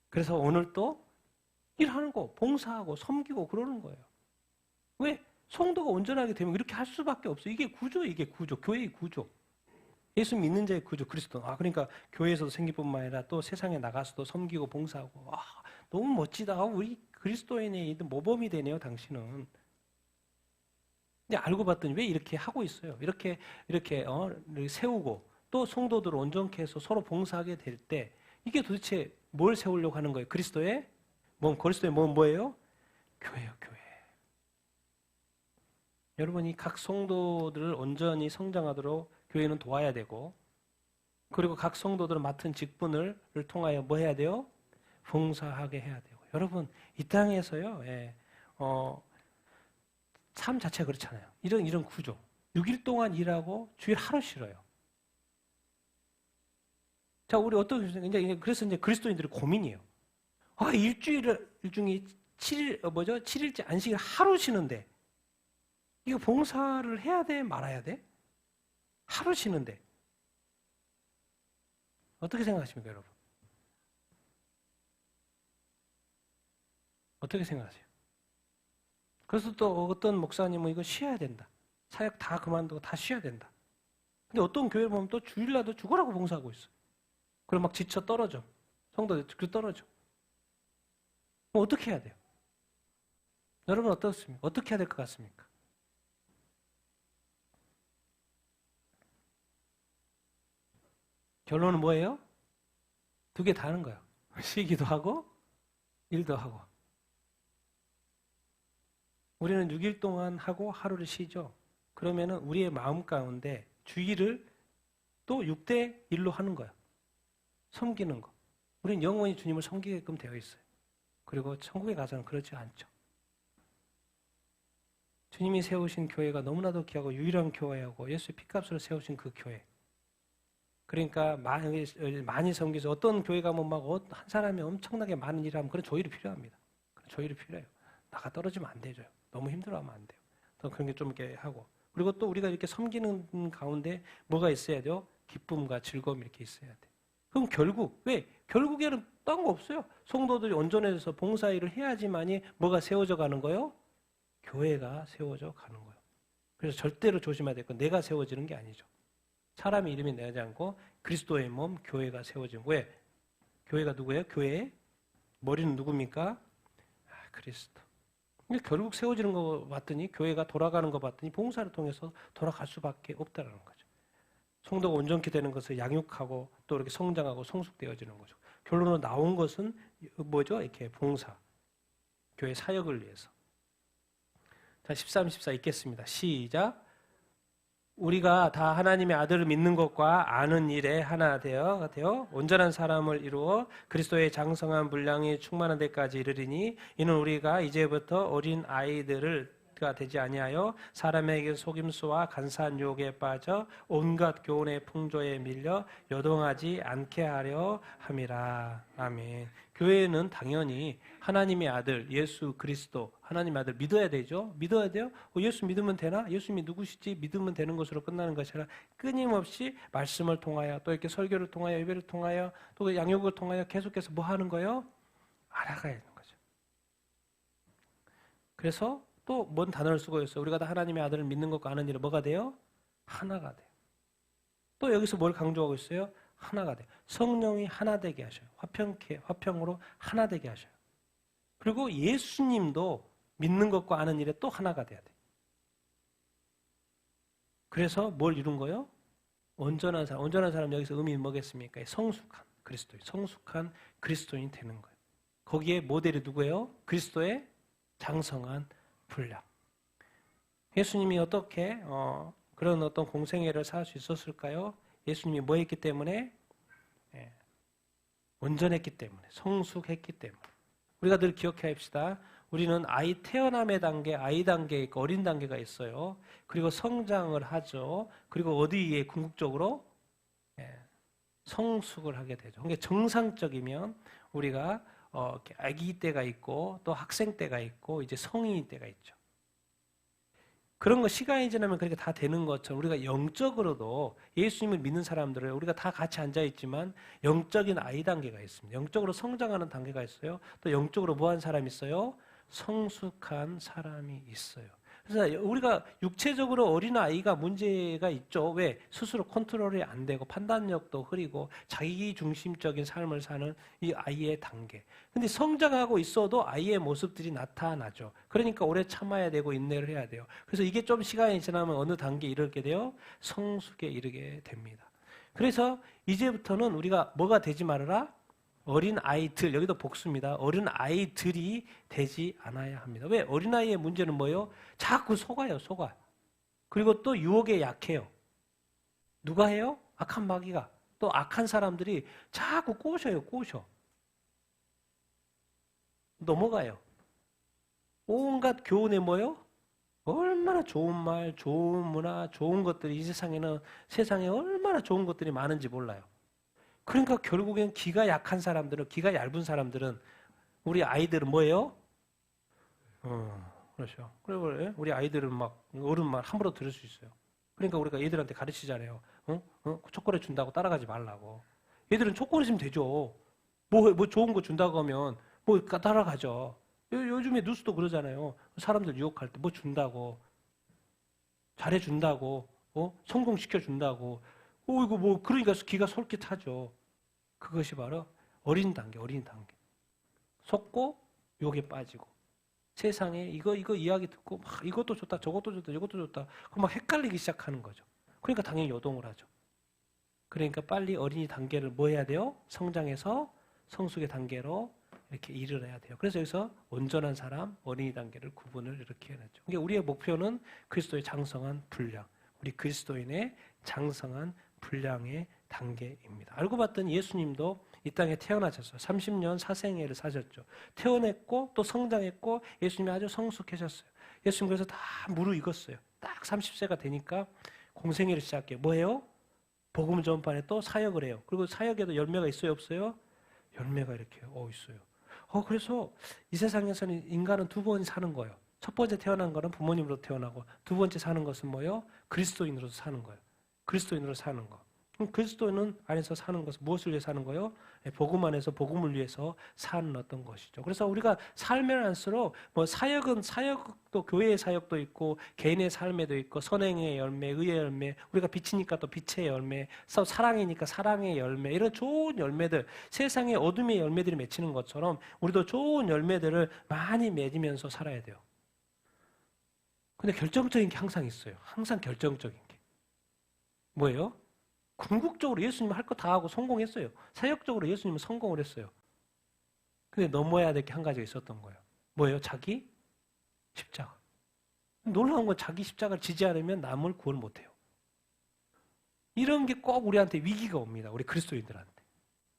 Speaker 1: 그래서 오늘 또 일하는 거, 봉사하고 섬기고 그러는 거예요. 왜? 성도가 온전하게 되면 이렇게 할 수밖에 없어요. 이게 구조, 교회의 구조. 예수 믿는 자의 구조, 그리스도. 그러니까 교회에서도 생기뿐만 아니라 또 세상에 나가서도 섬기고 봉사하고. 너무 멋지다. 우리 그리스도인의 모범이 되네요, 당신은. 근데 알고 봤더니 왜 이렇게 하고 있어요? 이렇게 세우고 또 성도들을 온전케 해서 서로 봉사하게 될 때 이게 도대체 뭘 세우려고 하는 거예요? 그리스도의 몸, 그리스도의 몸 뭐예요? 교회요, 교회. 여러분이 각 성도들을 온전히 성장하도록 교회는 도와야 되고, 그리고 각 성도들은 맡은 직분을 통하여 뭐 해야 돼요? 봉사하게 해야 되고. 여러분, 이 땅에서요, 삶 자체가 그렇잖아요. 이런 구조. 6일 동안 일하고 주일 하루 쉬어요. 자, 우리 그래서 이제 그리스도인들의 고민이에요. 일주일 중에 7일째 안식일 하루 쉬는데, 이거 봉사를 해야 돼? 말아야 돼? 하루 쉬는데. 어떻게 생각하십니까, 여러분? 어떻게 생각하세요? 그래서 또 어떤 목사님은 이거 쉬어야 된다. 사역 다 그만두고 다 쉬어야 된다. 근데 어떤 교회를 보면 또 주일날도 죽으라고 봉사하고 있어. 그럼 막 지쳐 떨어져. 성도들 떨어져. 그럼 어떻게 해야 돼요? 여러분 어떻습니까? 어떻게 해야 될 것 같습니까? 결론은 뭐예요? 두 개 다 하는 거예요. 쉬기도 하고 일도 하고. 우리는 6일 동안 하고 하루를 쉬죠. 그러면은 우리의 마음 가운데 주일을 또 6대 1로 하는 거예요. 섬기는 거. 우리는 영원히 주님을 섬기게끔 되어 있어요. 그리고 천국에 가서는 그렇지 않죠. 주님이 세우신 교회가 너무나도 귀하고 유일한 교회하고 예수의 피값으로 세우신 그 교회. 그러니까 많이 섬기서 어떤 교회 가면 막 한 사람이 엄청나게 많은 일을 하면 그런 조율이 필요합니다. 그런 조율이 필요해요. 나가 떨어지면 안 되죠. 너무 힘들어하면 안 돼요. 또 그런 게 좀 이렇게 하고. 그리고 또 우리가 이렇게 섬기는 가운데 뭐가 있어야 돼요? 기쁨과 즐거움이 이렇게 있어야 돼. 그럼 결국에는 딴 거 없어요. 성도들이 온전해서 봉사일을 해야지만이 뭐가 세워져 가는 거예요? 교회가 세워져 가는 거예요. 그래서 절대로 조심해야 될 건 내가 세워지는 게 아니죠. 사람의 이름이 내지 않고 그리스도의 몸 교회가 세워진 거예요. 왜? 교회가 누구예요? 교회의 머리는 누굽니까? 그리스도. 결국 세워지는 거 봤더니 교회가 돌아가는 거 봤더니 봉사를 통해서 돌아갈 수밖에 없다는 거죠. 성도가 온전케 되는 것을 양육하고 또 이렇게 성장하고 성숙되어지는 거죠. 결론으로 나온 것은 뭐죠? 이렇게 봉사, 교회 사역을 위해서. 자, 13, 14 읽겠습니다. 시작. 우리가 다 하나님의 아들을 믿는 것과 아는 일에 하나 되어 온전한 사람을 이루어 그리스도의 장성한 분량이 충만한 데까지 이르리니 이는 우리가 이제부터 어린 아이들가 되지 아니하여 사람에게 속임수와 간사한 유혹에 빠져 온갖 교훈의 풍조에 밀려 요동하지 않게 하려 함이라. 아멘. 교회는 당연히 하나님의 아들 예수 그리스도 하나님의 아들 믿어야 되죠. 믿어야 돼요. 예수 믿으면 되나? 예수님이 누구시지? 믿으면 되는 것으로 끝나는 것이 아니라 끊임없이 말씀을 통하여 또 이렇게 설교를 통하여 예배를 통하여 또 양육을 통하여 계속해서 뭐 하는 거예요? 알아가야 되는 거죠. 그래서 또 뭔 단어를 쓰고 있어요. 우리가 다 하나님의 아들을 믿는 것과 아는 일은 뭐가 돼요? 하나가 돼요. 또 여기서 뭘 강조하고 있어요? 하나가 돼요. 성령이 하나 되게 하셔요. 화평으로 하나 되게 하셔요. 그리고 예수님도 믿는 것과 아는 일에 또 하나가 돼야 돼요. 그래서 뭘 이룬 거예요? 온전한 사람 여기서 의미는 뭐겠습니까? 성숙한 그리스도인이 되는 거예요. 거기에 모델이 누구예요? 그리스도의 장성한 분량. 예수님이 어떻게 그런 어떤 공생애를 살 수 있었을까요? 예수님이 뭐 했기 때문에? 예, 온전했기 때문에, 성숙했기 때문에. 우리가 늘 기억해 합시다. 우리는 아이 태어남의 단계, 아이 단계 있고 어린 단계가 있어요. 그리고 성장을 하죠. 그리고 어디에 궁극적으로? 예, 성숙을 하게 되죠. 그러니까 정상적이면 우리가 이렇게 아기 때가 있고 또 학생 때가 있고 이제 성인이 때가 있죠. 그런 거 시간이 지나면 그렇게 다 되는 것처럼 우리가 영적으로도 예수님을 믿는 사람들을 우리가 다 같이 앉아 있지만 영적인 아이 단계가 있습니다. 영적으로 성장하는 단계가 있어요. 또 영적으로 뭐한 사람이 있어요? 성숙한 사람이 있어요. 그래서 우리가 육체적으로 어린아이가 문제가 있죠. 왜? 스스로 컨트롤이 안 되고 판단력도 흐리고 자기 중심적인 삶을 사는 이 아이의 단계. 근데 성장하고 있어도 아이의 모습들이 나타나죠. 그러니까 오래 참아야 되고 인내를 해야 돼요. 그래서 이게 좀 시간이 지나면 어느 단계에 이르게 돼요? 성숙에 이르게 됩니다. 그래서 이제부터는 우리가 뭐가 되지 말아라? 어린 아이들, 여기도 복수입니다. 어린 아이들이 되지 않아야 합니다. 왜? 어린 아이의 문제는 뭐예요? 자꾸 속아요, 속아. 그리고 또 유혹에 약해요. 누가 해요? 악한 마귀가. 또 악한 사람들이 자꾸 꼬셔요, 꼬셔. 넘어가요. 온갖 교훈에 뭐예요? 얼마나 좋은 말, 좋은 문화, 좋은 것들이 이 세상에 얼마나 좋은 것들이 많은지 몰라요. 그러니까 결국엔 기가 약한 사람들은, 기가 얇은 사람들은 우리 아이들은 뭐예요? 그렇죠. 그리고 우리 아이들은 막 어른 말 함부로 들을 수 있어요. 그러니까 우리가 얘들한테 가르치잖아요. 초콜릿 준다고 따라가지 말라고. 얘들은 초콜릿이면 되죠. 뭐 좋은 거 준다고 하면 뭐 따라가죠. 요즘에 뉴스도 그러잖아요. 사람들 유혹할 때 뭐 준다고, 잘해준다고, 성공시켜준다고. 이거 뭐, 그러니까 기가 솔깃하죠. 그것이 바로 어린 단계. 속고, 욕에 빠지고. 세상에 이거 이야기 듣고, 막 이것도 좋다, 저것도 좋다, 이것도 좋다. 그럼 막 헷갈리기 시작하는 거죠. 그러니까 당연히 요동을 하죠. 그러니까 빨리 어린이 단계를 뭐 해야 돼요? 성장해서 성숙의 단계로 이렇게 이르러야 돼요. 그래서 여기서 온전한 사람, 어린이 단계를 구분을 이렇게 해놨죠. 그러니까 우리의 목표는 그리스도의 장성한 분량, 우리 그리스도인의 장성한 분량의 단계입니다. 알고 봤더니 예수님도 이 땅에 태어나셨어요. 30년 사생애를 사셨죠. 태어났고 또 성장했고 예수님이 아주 성숙하셨어요. 예수님 그래서 다 무르익었어요. 딱 30세가 되니까 공생애를 시작해요. 뭐예요? 복음 전파에 또 사역을 해요. 그리고 사역에도 열매가 있어요, 없어요? 열매가 이렇게 있어요. 그래서 이 세상에서는 인간은 두 번 사는 거예요. 첫 번째 태어난 거는 부모님으로 태어나고 두 번째 사는 것은 뭐예요? 그리스도인으로서 사는 거예요. 그리스도인으로 사는 거. 그럼 그리스도인 안에서 사는 것은 무엇을 위해 사는 거예요? 복음 안에서 복음을 위해서 사는 어떤 것이죠. 그래서 우리가 살면 할수록 뭐 사역도 교회의 사역도 있고 개인의 삶에도 있고 선행의 열매, 의의 열매, 우리가 빛이니까 또 빛의 열매, 사랑이니까 사랑의 열매, 이런 좋은 열매들, 세상의 어둠의 열매들이 맺히는 것처럼 우리도 좋은 열매들을 많이 맺으면서 살아야 돼요. 근데 결정적인 게 항상 있어요. 항상 결정적인 게. 뭐예요? 궁극적으로 예수님은 할 거 다 하고 성공했어요. 사역적으로 예수님은 성공을 했어요. 근데 넘어야 될 게 한 가지가 있었던 거예요. 뭐예요? 자기 십자가. 놀라운 건 자기 십자가를 지지 않으면 남을 구원 못해요. 이런 게 꼭 우리한테 위기가 옵니다. 우리 그리스도인들한테.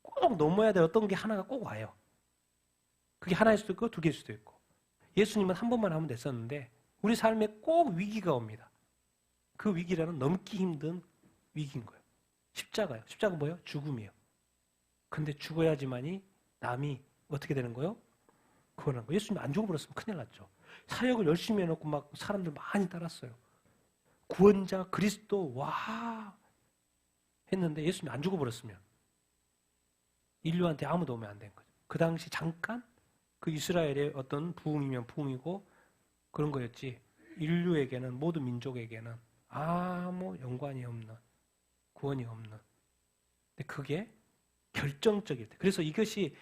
Speaker 1: 꼭 넘어야 될 어떤 게 하나가 꼭 와요. 그게 하나일 수도 있고 두 개일 수도 있고. 예수님은 한 번만 하면 됐었는데 우리 삶에 꼭 위기가 옵니다. 그 위기라는 넘기 힘든 위기인 거예요. 십자가요. 십자가 뭐예요? 죽음이에요. 근데 죽어야지만이 남이 어떻게 되는 거예요? 구원한 거예요. 예수님 안 죽어버렸으면 큰일 났죠. 사역을 열심히 해놓고 막 사람들 많이 따랐어요. 구원자 그리스도 와 했는데 예수님 안 죽어버렸으면 인류한테 아무도 오면 안 된 거죠. 그 당시 잠깐 그 이스라엘의 어떤 부흥이면 부흥이고 그런 거였지 인류에게는 모든 민족에게는 아무 연관이 없는 구원이 없는. 근데 그게 결정적일 때. 그래서 이것이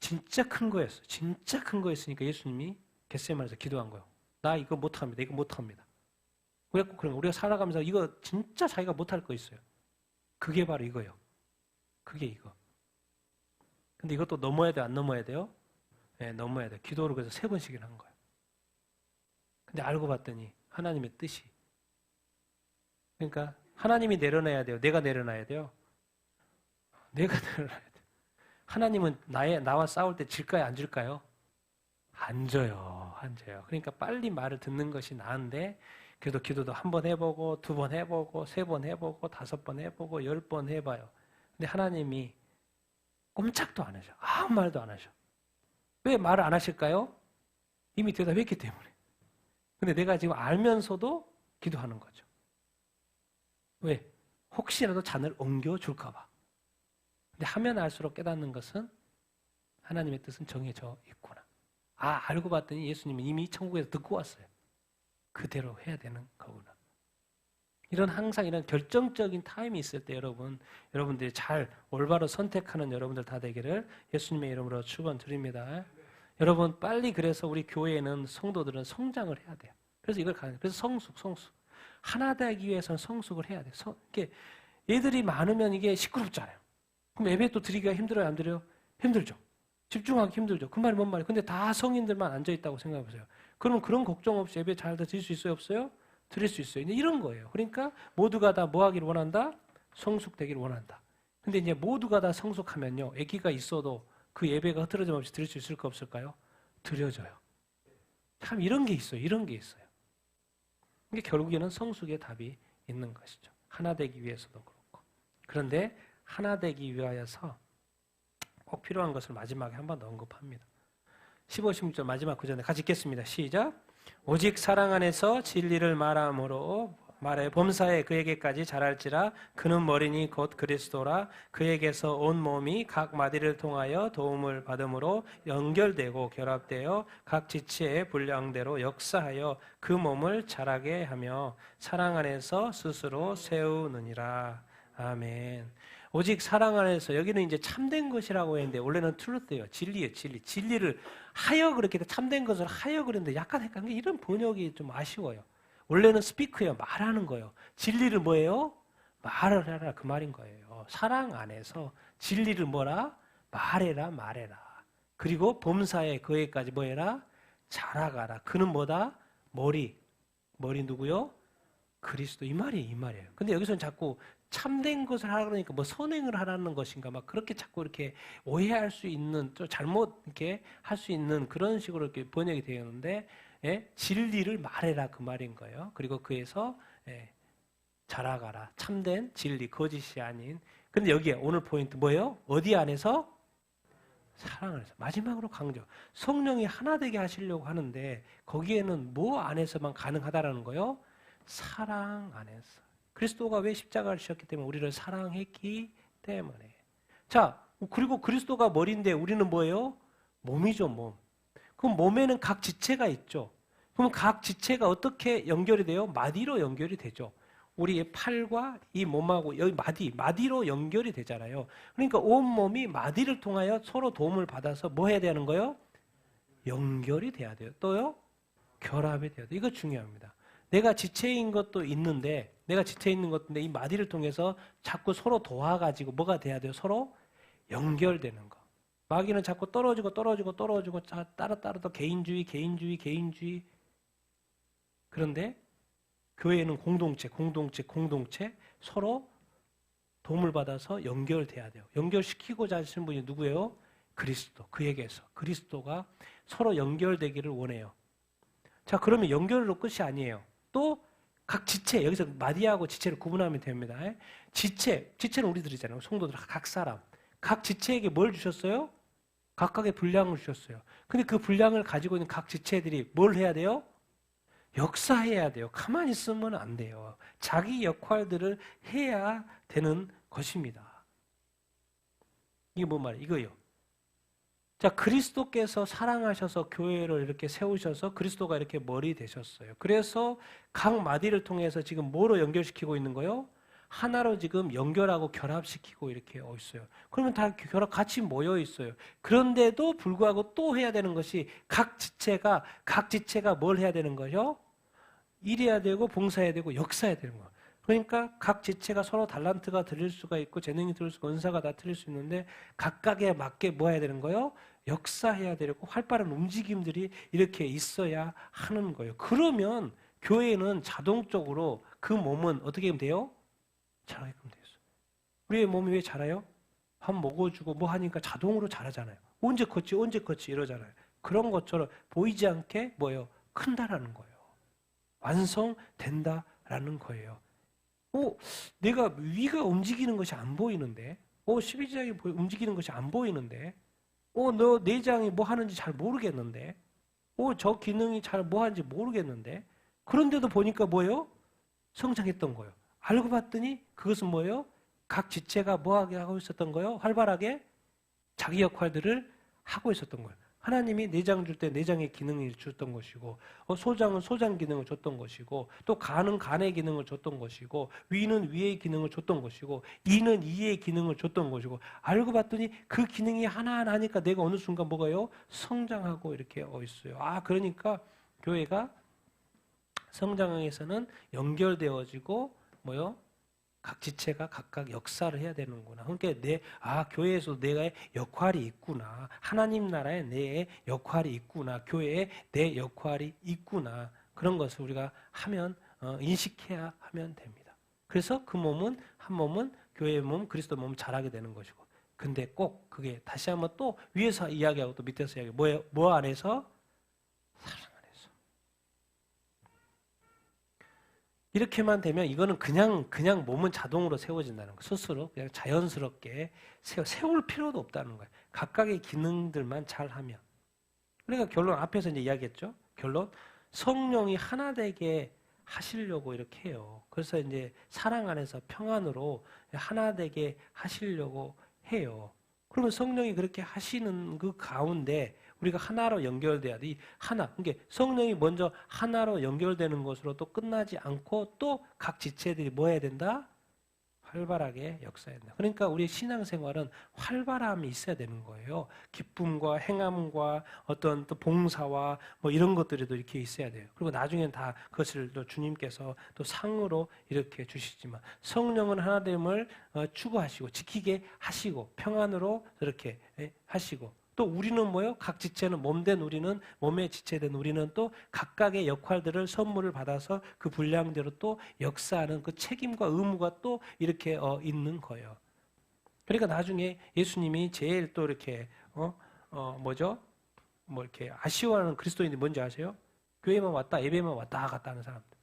Speaker 1: 진짜 큰 거였어요. 진짜 큰 거였으니까 예수님이 겟세마네에서 기도한 거예요. 나 이거 못합니다. 이거 못합니다. 왜 꼭 그런 거? 우리가 살아가면서 이거 진짜 자기가 못할 거 있어요. 그게 바로 이거예요. 그게 이거. 근데 이것도 넘어야 돼요? 안 넘어야 돼요? 네, 넘어야 돼요. 기도를 그래서 3번씩이나 한 거예요. 근데 알고 봤더니 하나님의 뜻이. 그러니까 하나님이 내려놔야 돼요? 내가 내려놔야 돼요? 내가 내려놔야 돼요. 하나님은 나와 싸울 때 질까요? 안 질까요? 안 져요. 안 져요. 그러니까 빨리 말을 듣는 것이 나은데 그래도 기도도 1번 해보고 2번 해보고 3번 해보고 5번 해보고 10번 해봐요. 근데 하나님이 꼼짝도 안 하셔. 아무 말도 안 하셔. 왜 말을 안 하실까요? 이미 대답했기 때문에. 근데 내가 지금 알면서도 기도하는 거죠. 왜? 혹시라도 잔을 옮겨줄까 봐. 근데 하면 알수록 깨닫는 것은 하나님의 뜻은 정해져 있구나. 알고 봤더니 예수님은 이미 천국에서 듣고 왔어요. 그대로 해야 되는 거구나. 항상 이런 결정적인 타임이 있을 때 여러분들이 잘 올바로 선택하는 여러분들 다 되기를 예수님의 이름으로 축원드립니다. 여러분 빨리 그래서 우리 교회에는 성도들은 성장을 해야 돼요. 그래서 이걸 가는 그래서 성숙. 하나 되기 위해서는 성숙을 해야 돼요. 이게 애들이 많으면 이게 시끄럽잖아요. 그럼 예배 또 드리기가 힘들어요, 안 드려요? 힘들죠. 집중하기 힘들죠. 그 말이 뭔 말이에요? 근데 다 성인들만 앉아 있다고 생각해 보세요. 그러면 그런 걱정 없이 예배 잘 드릴 수 있어요, 없어요? 드릴 수 있어요. 근데 이런 거예요. 그러니까 모두가 다 뭐 하기를 원한다? 성숙되기를 원한다. 근데 이제 모두가 다 성숙하면요. 아기가 있어도 그 예배가 흐트러짐 없이 드릴 수 있을까 없을까요? 드려져요. 참 이런 게 있어요. 이게 결국에는 성숙의 답이 있는 것이죠. 하나 되기 위해서도 그렇고. 그런데 하나 되기 위하여서 꼭 필요한 것을 마지막에 한 번 더 언급합니다. 15, 16절 마지막 구절에 같이 읽겠습니다. 시작. 오직 사랑 안에서 진리를 말해 범사에 그에게까지 자랄지라 그는 머리니 곧 그리스도라 그에게서 온 몸이 각 마디를 통하여 도움을 받음으로 연결되고 결합되어 각 지체의 분량대로 역사하여 그 몸을 자라게 하며 사랑 안에서 스스로 세우느니라. 아멘. 오직 사랑 안에서 여기는 이제 참된 것이라고 했는데 원래는 트루스예요. 진리예요. 진리를 하여 그렇게 참된 것을 하여 그랬는데 약간 헷갈린 게 이런 번역이 좀 아쉬워요. 원래는 스피크예요. 말하는 거예요. 진리를 뭐예요? 말을 해라 그 말인 거예요. 사랑 안에서 진리를 뭐라? 말해라. 그리고 범사에 그에까지 뭐해라? 자라가라. 그는 뭐다? 머리 누구요? 그리스도. 이 말이에요. 근데 여기서는 자꾸 참된 것을 하라 그러니까 뭐 선행을 하라는 것인가 막 그렇게 자꾸 이렇게 오해할 수 있는 또 잘못 이렇게 할 수 있는 그런 식으로 이렇게 번역이 되어 있는데 진리를 말해라 그 말인 거예요. 그리고 그에서 자라가라. 참된 진리, 거짓이 아닌. 근데 여기에 오늘 포인트 뭐예요? 어디 안에서? 사랑 안에서. 마지막으로 강조. 성령이 하나 되게 하시려고 하는데 거기에는 뭐 안에서만 가능하다라는 거예요? 사랑 안에서. 그리스도가 왜 십자가를 지셨기 때문에 우리를 사랑했기 때문에. 자, 그리고 그리스도가 머리인데 우리는 뭐예요? 몸이죠, 몸. 그럼 몸에는 각 지체가 있죠. 그럼 각 지체가 어떻게 연결이 돼요? 마디로 연결이 되죠. 우리의 팔과 이 몸하고 여기 마디로 연결이 되잖아요. 그러니까 온 몸이 마디를 통하여 서로 도움을 받아서 뭐 해야 되는 거예요? 연결이 돼야 돼요. 또요? 결합이 돼야 돼요. 이거 중요합니다. 내가 지체인 것도 있는데 이 마디를 통해서 자꾸 서로 도와가지고 뭐가 돼야 돼요? 서로 연결되는 거. 마귀는 자꾸 떨어지고 따로 또 개인주의. 그런데 교회는 공동체 서로 도움을 받아서 연결돼야 돼요. 연결시키고자 하시는 분이 누구예요? 그리스도. 그에게서 그리스도가 서로 연결되기를 원해요. 자, 그러면 연결로 끝이 아니에요. 또 각 지체, 여기서 마디하고 지체를 구분하면 됩니다. 지체는 우리들이잖아요. 성도들, 각 사람. 각 지체에게 뭘 주셨어요? 각각의 분량을 주셨어요. 근데 그 분량을 가지고 있는 각 지체들이 뭘 해야 돼요? 역사해야 돼요. 가만히 있으면 안 돼요. 자기 역할들을 해야 되는 것입니다. 이게 뭔 말이에요? 이거예요. 자, 그리스도께서 사랑하셔서 교회를 이렇게 세우셔서 그리스도가 이렇게 머리 되셨어요. 그래서 각 마디를 통해서 지금 뭐로 연결시키고 있는 거예요? 하나로 지금 연결하고 결합시키고 이렇게 있어요. 그러면 다 같이 모여 있어요. 그런데도 불구하고 또 해야 되는 것이 각 지체가 뭘 해야 되는 거죠? 일해야 되고 봉사해야 되고 역사해야 되는 거예요. 그러니까 각 지체가 서로 달란트가 들릴 수가 있고 재능이 들릴 수가 은사가 다 틀릴 수 있는데 각각에 맞게 뭐 해야 되는 거예요? 역사해야 되고 활발한 움직임들이 이렇게 있어야 하는 거예요. 그러면 교회는 자동적으로 그 몸은 어떻게 하면 돼요? 자라게끔 돼 있어. 우리의 몸이 왜 자라요? 밥 먹어주고 뭐 하니까 자동으로 자라잖아요. 언제 컸지 이러잖아요. 그런 것처럼 보이지 않게 뭐예요? 큰다라는 거예요. 완성된다라는 거예요. 내가 위가 움직이는 것이 안 보이는데, 십이지장이 움직이는 것이 안 보이는데, 너 내장이 뭐 하는지 잘 모르겠는데, 저 기능이 잘 뭐 하는지 모르겠는데, 그런데도 보니까 뭐예요? 성장했던 거예요. 알고 봤더니 그것은 뭐예요? 각 지체가 뭐하게 하고 있었던 거예요? 활발하게 자기 역할들을 하고 있었던 거예요. 하나님이 내장 줄 때 내장의 기능을 줬던 것이고, 소장은 소장 기능을 줬던 것이고, 또 간은 간의 기능을 줬던 것이고, 위는 위의 기능을 줬던 것이고, 이는 이의 기능을 줬던 것이고, 알고 봤더니 그 기능이 하나하나 하니까 내가 어느 순간 뭐가요? 성장하고 이렇게 있어요. 그러니까 교회가 성장하기 위해서는 연결되어지고 뭐요? 각 지체가 각각 역사를 해야 되는구나. 그러니까 교회에서 내가 역할이 있구나. 하나님 나라에 내 역할이 있구나. 교회에 내 역할이 있구나. 그런 것을 우리가 하면 인식해야 하면 됩니다. 그래서 한 몸은 교회의 몸, 그리스도 몸 자라게 되는 것이고. 근데 꼭 그게 다시 한번 또 위에서 이야기하고 또 밑에서 이야기. 뭐 안에서? 사랑 안에서. 이렇게만 되면 이거는 그냥 몸은 자동으로 세워진다는 거. 스스로 그냥 자연스럽게 세울 필요도 없다는 거예요. 각각의 기능들만 잘하면. 그러니까 결론 앞에서 이제 이야기했죠. 결론 성령이 하나 되게 하시려고 이렇게 해요. 그래서 이제 사랑 안에서 평안으로 하나 되게 하시려고 해요. 그러면 성령이 그렇게 하시는 그 가운데 우리가 하나로 연결돼야 돼. 그러니까 성령이 먼저 하나로 연결되는 것으로 또 끝나지 않고 또 각 지체들이 뭐 해야 된다? 활발하게 역사해야 된다. 그러니까 우리 신앙생활은 활발함이 있어야 되는 거예요. 기쁨과 행함과 어떤 또 봉사와 뭐 이런 것들이 또 이렇게 있어야 돼요. 그리고 나중엔 다 그것을 또 주님께서 또 상으로 이렇게 주시지만 성령은 하나됨을 추구하시고 지키게 하시고 평안으로 이렇게 하시고 또 우리는 뭐요? 각 지체는 몸된 우리는 몸의 지체된 우리는 또 각각의 역할들을 선물을 받아서 그 분량대로 또 역사하는 그 책임과 의무가 또 이렇게 있는 거예요. 그러니까 나중에 예수님이 제일 또 이렇게 이렇게 아쉬워하는 그리스도인들이 뭔지 아세요? 교회만 왔다 예배만 왔다 갔다 하는 사람들.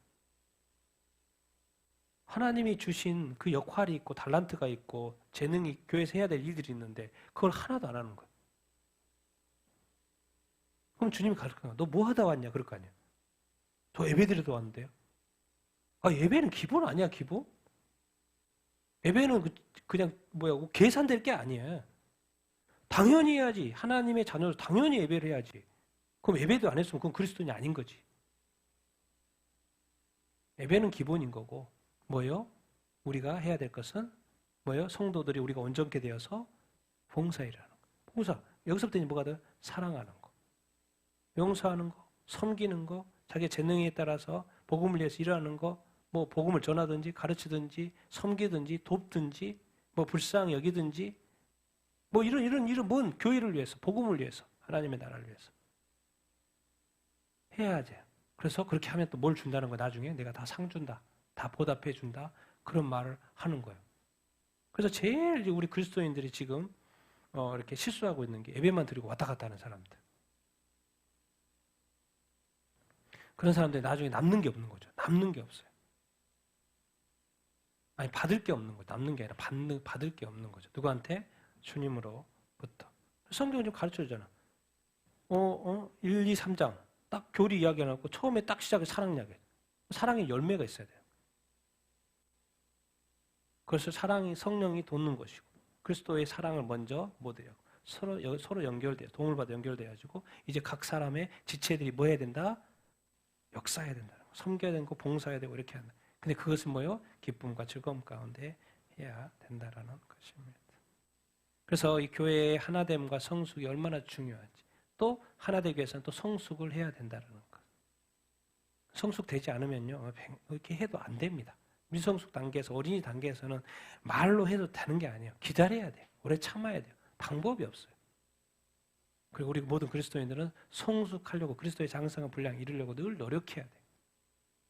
Speaker 1: 하나님이 주신 그 역할이 있고 달란트가 있고 재능이 교회에서 해야 될 일들이 있는데 그걸 하나도 안 하는 거예요. 그럼 주님이 가르쳐요. 너 뭐 하다 왔냐? 그럴 거 아니야. 저 예배 드리러 왔는데요. 예배는 기본 아니야, 기본? 예배는 그냥 계산될 게 아니야. 당연히 해야지. 하나님의 자녀로 당연히 예배를 해야지. 그럼 예배도 안 했으면 그건 그리스도인이 아닌 거지. 예배는 기본인 거고 뭐예요? 우리가 해야 될 것은 뭐예요? 성도들이 우리가 온전케 되어서 봉사일하는 거. 봉사. 여기서부터 이제 뭐가 돼? 사랑하는 거. 용서하는 거, 섬기는 거, 자기 재능에 따라서 복음을 위해서 일하는 거, 뭐 복음을 전하든지 가르치든지 섬기든지 돕든지 뭐 불쌍히 여기든지 뭐 이런 뭔 교회를 위해서 복음을 위해서 하나님의 나라를 위해서 해야 돼요. 그래서 그렇게 하면 또 뭘 준다는 거야. 나중에 내가 다 상 준다, 다 보답해 준다 그런 말을 하는 거예요. 그래서 제일 우리 그리스도인들이 지금 이렇게 실수하고 있는 게 예배만 드리고 왔다 갔다 하는 사람들. 그런 사람들이 나중에 남는 게 없는 거죠. 남는 게 없어요. 아니 받을 게 없는 거죠. 남는 게 아니라 받을 게 없는 거죠. 누구한테? 주님으로부터. 성경은 좀 가르쳐주잖아. 1, 2, 3장 딱 교리 이야기해놓고 처음에 딱 시작에 사랑 이야기. 사랑의 열매가 있어야 돼요. 그래서 사랑이 성령이 돋는 것이고 그리스도의 사랑을 먼저 못해요. 서로 연결돼요. 도움을 받아 연결돼가지고 이제 각 사람의 지체들이 뭐 해야 된다? 역사해야 된다는 거. 섬겨야 되는 거, 봉사해야 되고 이렇게 한다. 근데 그것은 뭐요? 기쁨과 즐거움 가운데 해야 된다라는 것입니다. 그래서 이 교회의 하나됨과 성숙이 얼마나 중요한지 또 하나 되기 위해서는 또 성숙을 해야 된다는 것. 성숙되지 않으면요 이렇게 해도 안 됩니다. 미성숙 단계에서 어린이 단계에서는 말로 해도 되는 게 아니에요. 기다려야 돼요. 오래 참아야 돼요. 방법이 없어요. 그리고 우리 모든 그리스도인들은 성숙하려고 그리스도의 장성한 분량 이루려고 늘 노력해야 돼요.